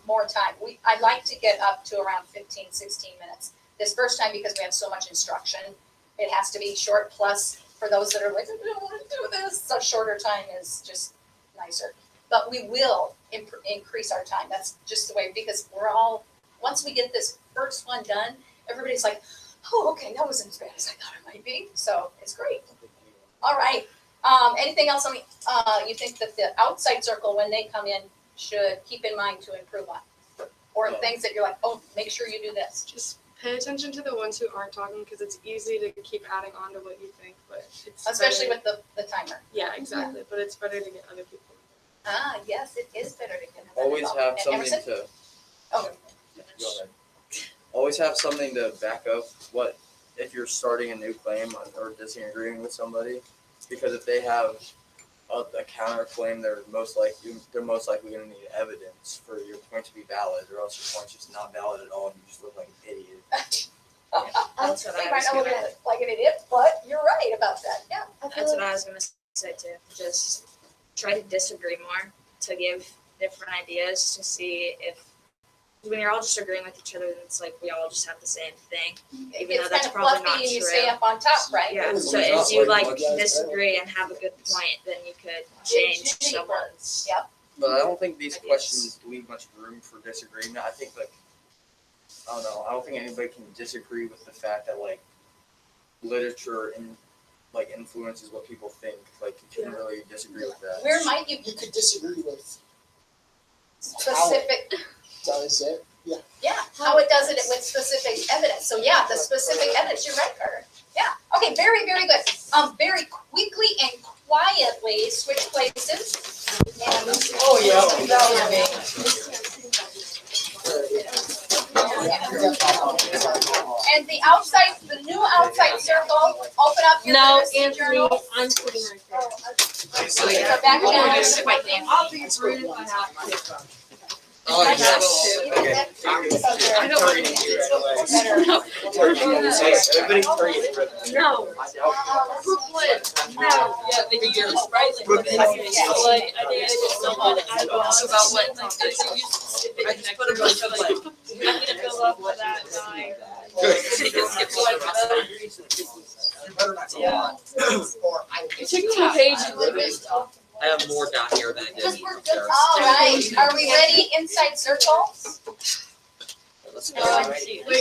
more time. I'd like to get up to around 15, 16 minutes. This first time, because we have so much instruction, it has to be short. Plus, for those that are like, I don't want to do this, a shorter time is just nicer. But we will increase our time. That's just the way, because once we get this first one done, everybody's like, oh, okay, that wasn't as bad as I thought it might be. So it's great. All right. Anything else you think that the outside circle, when they come in, should keep in mind to improve on? Or things that you're like, oh, make sure you do this. Just pay attention to the ones who aren't talking because it's easy to keep adding on to what you think, but it's Especially better. with the timer. Yeah, exactly. But it's better to get other people. Ah, yes, it is better to get. Always have And something Emerson? to. Oh. Go ahead. Always have something to back up what if you're starting a new claim or disagreeing with somebody, because if they have a counterclaim, they're most likely going to need evidence for your point to be valid, or else your point's just not valid at all, and you just look like an idiot. That's what They I might was not look gonna, at it like an idiot, but you're right about that. Yeah. I feel that's what like I was gonna say too. Just try to disagree more, to give different ideas, to see if, when you're all just agreeing with each other, then it's like we all just have the same thing. Even though It's that's kind of probably fluffy not and you true. stay up on top, right? Yeah, It's so not if you like like one guy's disagree and have a good point, then you could change Dig deeper. someone's. Yep. But I don't think these Ideas. questions leave much room for disagreement. I think I don't know. I don't think anybody can disagree with the fact that literature influences what people think. Like you can really disagree with that. Where might you You could disagree with specific, does it. yeah, how it does it with specific evidence. So yeah, the specific evidence, you're right, Carter. Yeah, okay, very, very good. Very quickly and quietly switch places. And Oh, yeah, that was me. And the new outside circle, open up your literacy journal. I'm sitting right there. So back down. I'll be rude if I have to. Oh, I yeah. I don't want to do Everybody turn it. No. Group one. No. Yeah, they can do this right. Like, I think I just don't want to add about what, like, if I just put a bunch of, like, I'm gonna fill up for that guy. Yeah. It took 2 pages. I have more down here than I did upstairs. All right, are we ready? Inside circle? Let's Wait,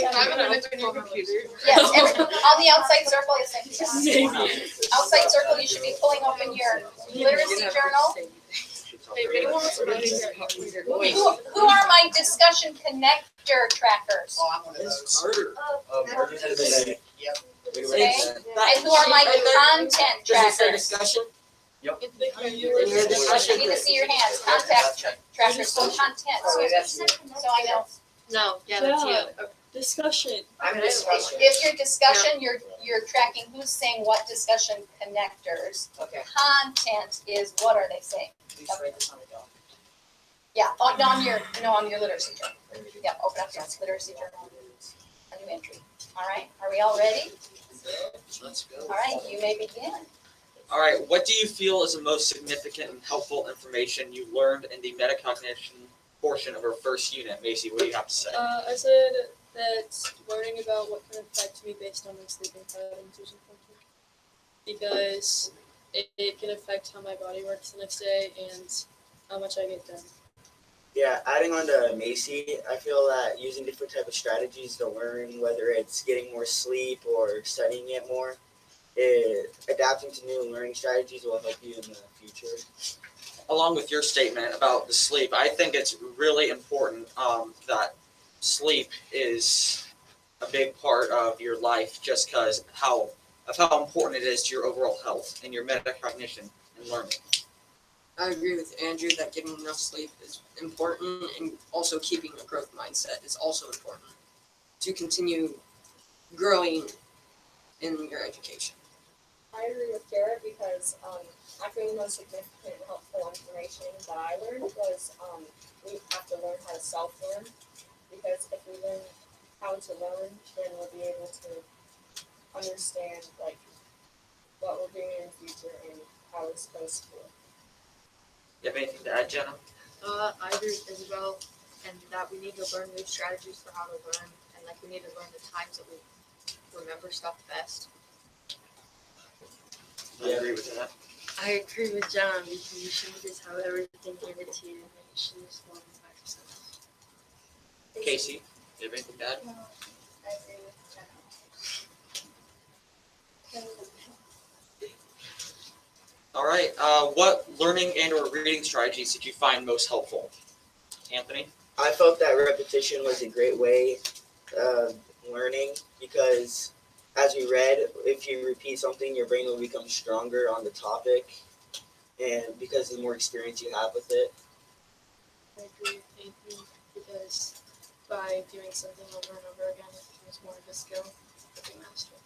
can I have an open your computer? Yes, on the outside circle, outside circle, you should be pulling open your literacy journal. Hey, if anyone wants to write in here, Who are my discussion connector trackers? Oh, I'm one of those. Carter. Okay, Okay. and who are my content trackers? Discussion? I need to see your hands, contact trackers, so content, so I know. No, yeah, that's you. Discussion. I'm discussion. If your discussion, you're tracking who's saying what discussion connectors. Okay. Content is, what are they saying? Please write this on the doc. Yeah, on your literacy journal. Yeah, open up your literacy journal, a new entry. All right, are we all ready? Let's go. All right, you may begin. All right, what do you feel is the most significant and helpful information you learned in the metacognition portion of our first unit? Macy, what do you have to say? I said that learning about what can affect me based on my sleeping patterns is important because it can affect how my body works the next day and how much I get done. Yeah, adding on to Macy, I feel that using different type of strategies to learn, whether it's getting more sleep or studying it more, adapting to new learning strategies will help you in the future. Along with your statement about the sleep, I think it's really important that sleep is a big part of your life just because how important it is to your overall health and your metacognition and learning. I agree with Andrew that getting enough sleep is important, and also keeping a growth mindset is also important to continue growing in your education. I agree with Garrett because I think the most significant and helpful information that I learned was we have to learn how to self-learn, because if we learn how to learn, then we'll be able to understand like what we're doing in the future and how we're supposed to do it. You have anything to add, Jenna? I agree with Isabel, and that we need to learn new strategies for how to learn, and like we need to learn the times that we remember stuff best. I agree with that. I agree with John because you shouldn't just have everything handed to you. You should just learn by yourself. Casey, you have anything to add? I agree with Jenna. All right. What learning and/or reading strategies did you find most helpful, Anthony? I felt that repetition was a great way of learning because, as we read, if you repeat something, your brain will become stronger on the topic, and because the more experience you have with it. I agree with Anthony because by doing something over and over again, it becomes more of a skill that you master.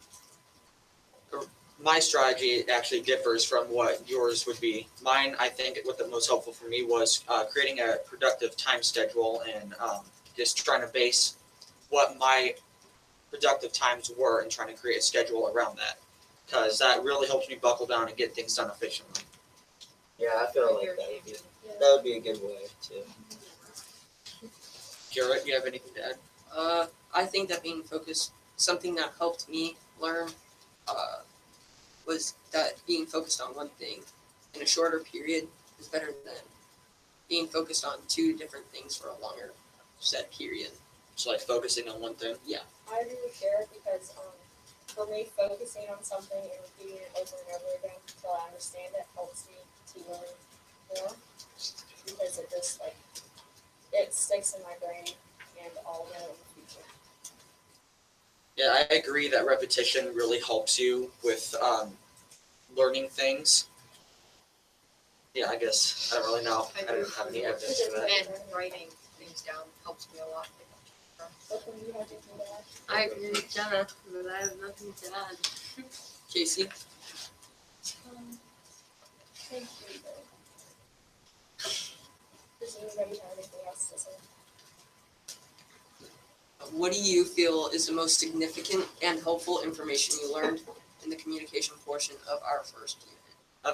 My strategy actually differs from what yours would be. Mine, I think, what the most helpful for me was creating a productive time schedule and just trying to base what my productive times were and trying to create a schedule around that, because that really helps me buckle down and get things done efficiently. Yeah, I feel like that would be a good way too. Jarrett, you have anything to add? I think that being focused, something that helped me learn, was that being focused on one thing in a shorter period is better than being focused on two different things for a longer set period. So like focusing on one thing? Yeah. I agree with Jared because for me, focusing on something and repeating it over and over again until I understand it helps me to learn more because it just it sticks in my brain and I'll know in the future. Yeah, I agree that repetition really helps you with learning things. Yeah, I guess I don't really know. I don't have any evidence for that. And writing things down helps me a lot. I agree with Jenna, but I have nothing to add. Casey? Thank you. Does anybody have anything else to say? What do you feel is the most significant and helpful information you learned in the communication portion of our first unit?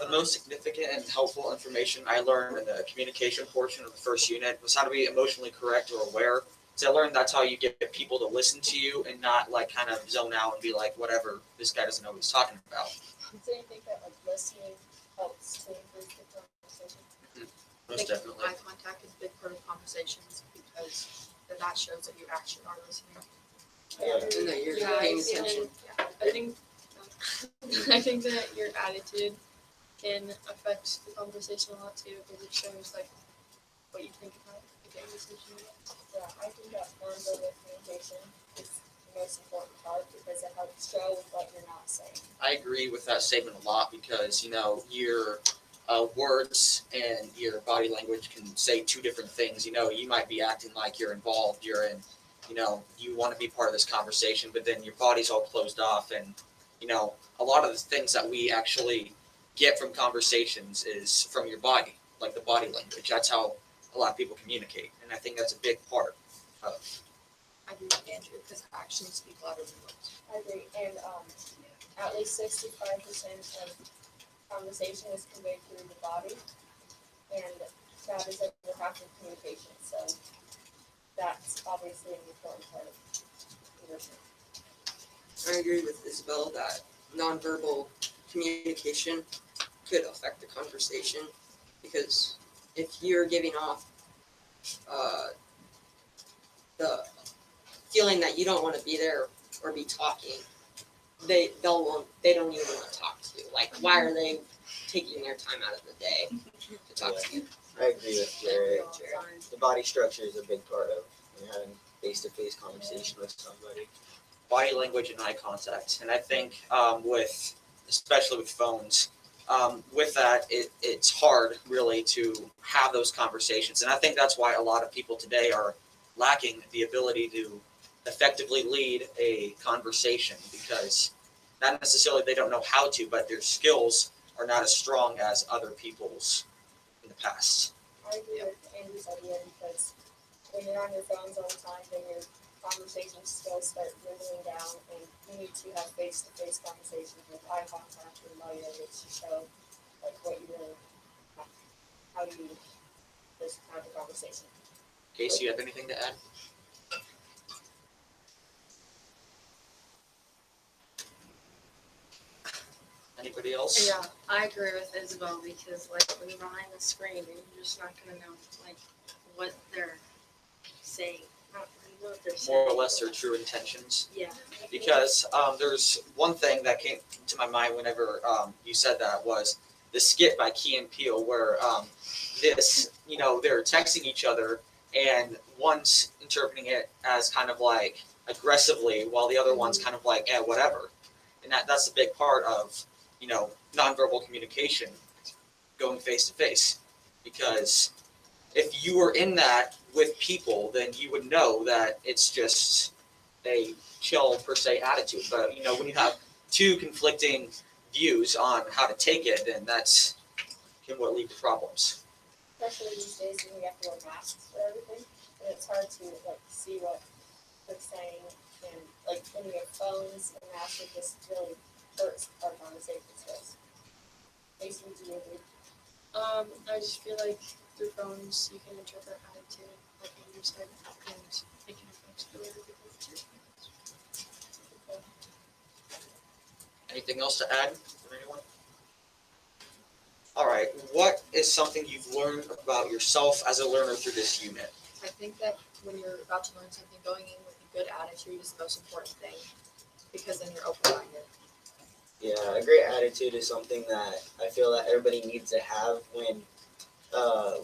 The most significant and helpful information I learned in the communication portion of the first unit was how to be emotionally correct or aware. So I learned that's how you get people to listen to you and not like kind of zone out and be like, whatever, this guy doesn't know what he's talking about. So you think that listening helps to improve the conversation? Most definitely. Eye contact is a big part of conversations because that shows that you actually are listening. And that you're paying attention. I think that your attitude can affect the conversation a lot too because it shows like what you think about the conversation. Yeah, I think that nonverbal communication is the most important part because it helps show what you're not saying. I agree with that statement a lot because, you know, your words and your body language can say two different things. You know, you might be acting like you're involved, you're in, you know, you want to be part of this conversation, but then your body's all closed off. And, you know, a lot of the things that we actually get from conversations is from your body, like the body language. That's how a lot of people communicate. And I think that's a big part of. I agree with Andrew because actions speak louder than words. I agree, and at least 65% of conversation is conveyed through the body, and that is over half of communication. So that's obviously an important part of leadership. I agree with Isabel that nonverbal communication could affect the conversation because if you're giving off the feeling that you don't want to be there or be talking, they don't even want to talk to you. Like, why are they taking their time out of the day to talk to you? I agree with Jared. The body structure is a big part of having face-to-face conversation with somebody. Body language and eye contact. And I think especially with phones, with that, it's hard really to have those conversations. And I think that's why a lot of people today are lacking the ability to effectively lead a conversation because not necessarily they don't know how to, but their skills are not as strong as other people's in the past. I agree with Andrew's idea because when you're on your phones all the time, then your conversation skills start dwindling down, and you need to have face-to-face conversations with eye contact and body language to show like what you really, how you just have a conversation. Casey, you have anything to add? Anybody else? Yeah, I agree with Isabel because like when you're behind the screen, you're just not gonna know like what they're saying. what they're more or saying. less their true intentions. Yeah. Because there's one thing that came to my mind whenever you said that was the skit by Key and Peele where this, they're texting each other and one's interpreting it as kind of like aggressively while the other one's kind of like, whatever. And that's a big part of, nonverbal communication, going face to face. Because if you were in that with people, then you would know that it's just a chill per se attitude. But when you have two conflicting views on how to take it, then that's can what lead to problems. Especially these days when we have to wear masks for everything, and it's hard to like see what they're saying, and like when we have phones and masks, it just really hurts our conversation skills. Basically, do you agree? I just feel like through phones you can interpret attitude, like Andrew said, and it can affect the way that people treat you. Anything else to add from anyone? All right. What is something you've learned about yourself as a learner through this unit? I think that when you're about to learn something, going in with a good attitude is the most important thing, because then you're open-minded. Yeah, a great attitude is something that I feel that everybody needs to have when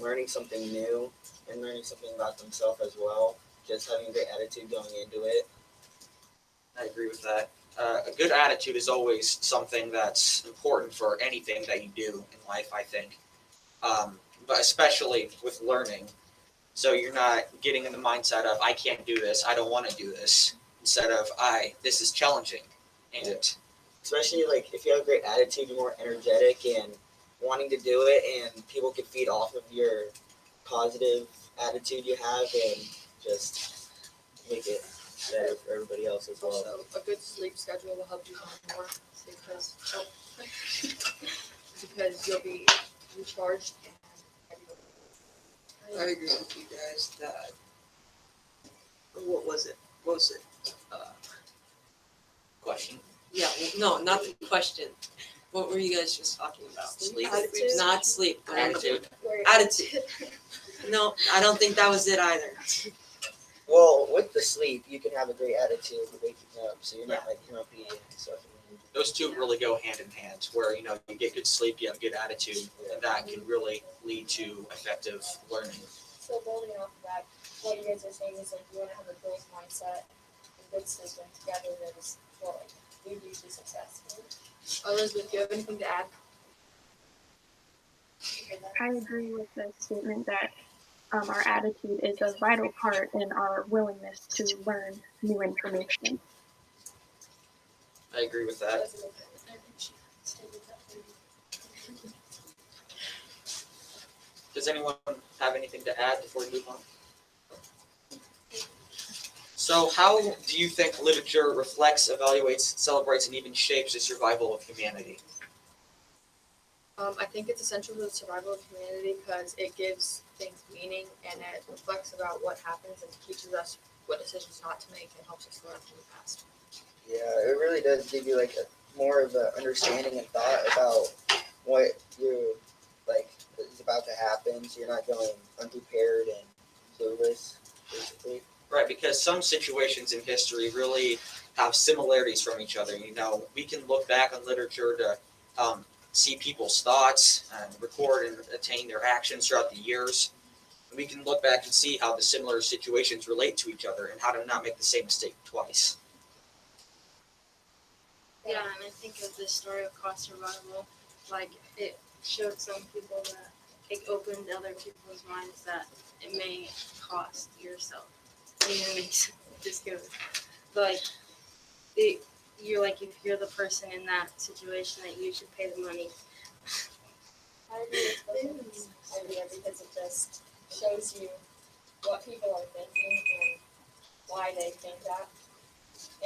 learning something new and learning something about themselves as well. Just having a great attitude going into it. I agree with that. A good attitude is always something that's important for anything that you do in life, I think. But especially with learning. So you're not getting in the mindset of, I can't do this, I don't want to do this. Instead of, this is challenging. And especially like if you have a great attitude, you're more energetic and wanting to do it, and people can feed off of your positive attitude you have and just make it better for everybody else as well. Also, a good sleep schedule will help you learn more, because you'll be recharged and ready to learn. I agree with you guys that. What was it? question. Yeah, well, no, not the question. What were you guys just talking about? Sleep. Attitude. Not sleep. But Attitude. Attitude. No, I don't think that was it either. Well, with the sleep, you can have a great attitude waking up, so you're not like grumpy and stuff. Those two really go hand in hand, where you get good sleep, you have a good attitude, and that can really lead to effective learning. So building off of that, what you guys are saying is like you want to have a growth mindset and good sleeping together. That is what like lead you to success. Elizabeth, do you have anything to add? I agree with the statement that our attitude is a vital part in our willingness to learn new information. I agree with that. Does anyone have anything to add before we move on? So how do you think literature reflects, evaluates, celebrates, and even shapes the survival of humanity? I think it's essential to the survival of humanity because it gives things meaning and it reflects about what happens and teaches us what decisions not to make and helps us learn from the past. Yeah, it really does give you like more of an understanding and thought about what you're like is about to happen, so you're not going unprepared and clueless, basically. Right, because some situations in history really have similarities from each other. We can look back on literature to see people's thoughts and record and attain their actions throughout the years. We can look back and see how the similar situations relate to each other and how to not make the same mistake twice. Yeah, and I think of the story of cost survival, like it showed some people that it opened other people's minds that it may cost yourself. Just kidding. But you're like, if you're the person in that situation, that you should pay the money. I agree with this idea because it just shows you what people are thinking and why they think that,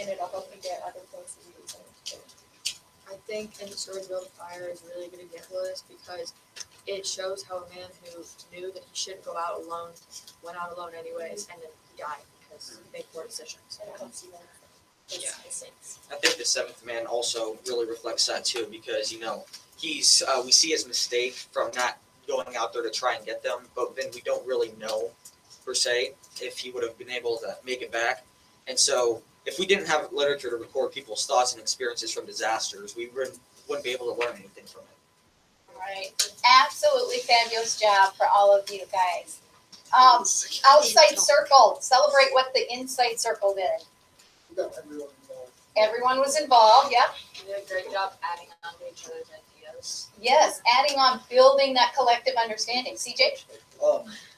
and it'll help you get other points of view. I think In the Story of Build a Fire is a really good example of this because it shows how a man who knew that he shouldn't go out alone went out alone anyways, and then he died because he made poor decisions. And it helps you learn from his mistakes. I think the Seventh Man also really reflects that too, because he's we see his mistake from not going out there to try and get them, but then we don't really know per se, if he would have been able to make it back. And so if we didn't have literature to record people's thoughts and experiences from disasters, we wouldn't be able to learn anything from it. Right. Absolutely fabulous job for all of you guys. Outside circle. Celebrate what the inside circle did. We got everyone involved. Everyone was involved, yep. You did a great job adding on to each other's ideas. Yes, adding on, building that collective understanding. CJ?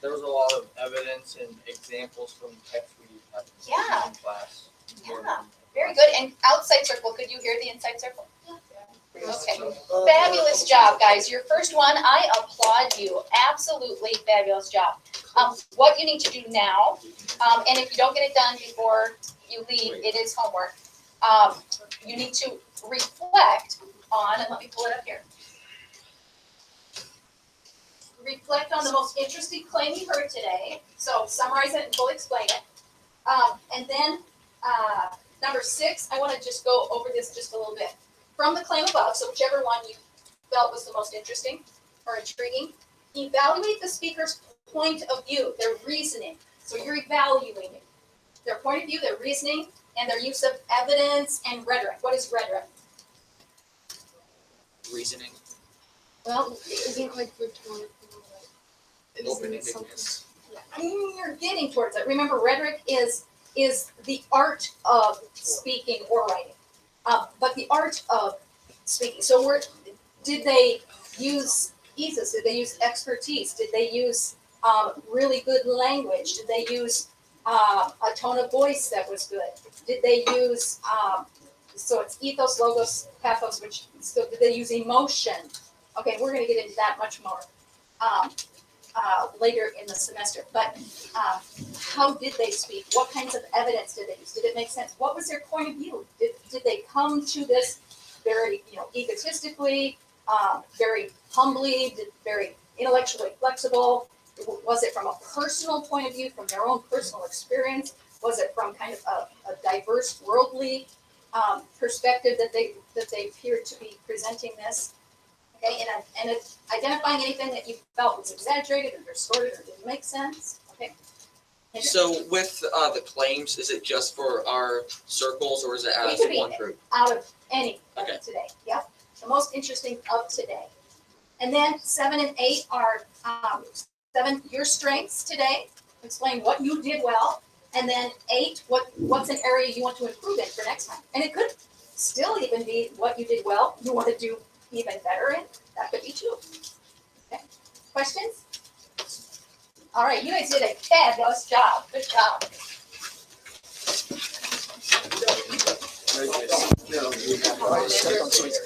There was a lot of evidence and examples from text we had Yeah. in class. Yeah, very good. And outside circle, could you hear the inside circle? Okay. Fabulous job, guys. Your first one, I applaud you. Absolutely fabulous job. What you need to do now, and if you don't get it done before you leave, it is homework. You need to reflect on, and let me pull it up here. Reflect on the most interesting claim you heard today. So summarize it and fully explain it. And then number 6, I want to just go over this just a little bit. From the claim above, so whichever one you felt was the most interesting or intriguing, evaluate the speaker's point of view, their reasoning. So you're evaluating their point of view, their reasoning, and their use of evidence and rhetoric. What is rhetoric? Reasoning, Well, Isn't like rhetorical, open-endedness. you're getting towards it. Remember, rhetoric is the art of speaking or writing. But the art of speaking. So did they use eases? Did they use expertise? Did they use really good language? Did they use a tone of voice that was good? Did they use, so it's ethos, logos, pathos, so did they use emotion? Okay, we're going to get into that much more later in the semester. But how did they speak? What kinds of evidence did they use? Did it make sense? What was their point of view? Did they come to this very, egotistically, very humbly, very intellectually flexible? Was it from a personal point of view, from their own personal experience? Was it from kind of a diverse worldly perspective that they appeared to be presenting this? Okay, and it's identifying anything that you felt was exaggerated or distorted or didn't make sense. Okay. So with the claims, is it just for our circles or is it as could be one group? out of any Okay. of today. Yep. The most interesting of today. And then 7 and 8 are 7 your strengths today. Explain what you did well. And then 8, what's an area you want to improve in for next time. And it could still even be what you did well, you want to do even better in. That could be too. Okay. Questions? All right, you guys did a fabulous job. Good job. I stepped on somebody's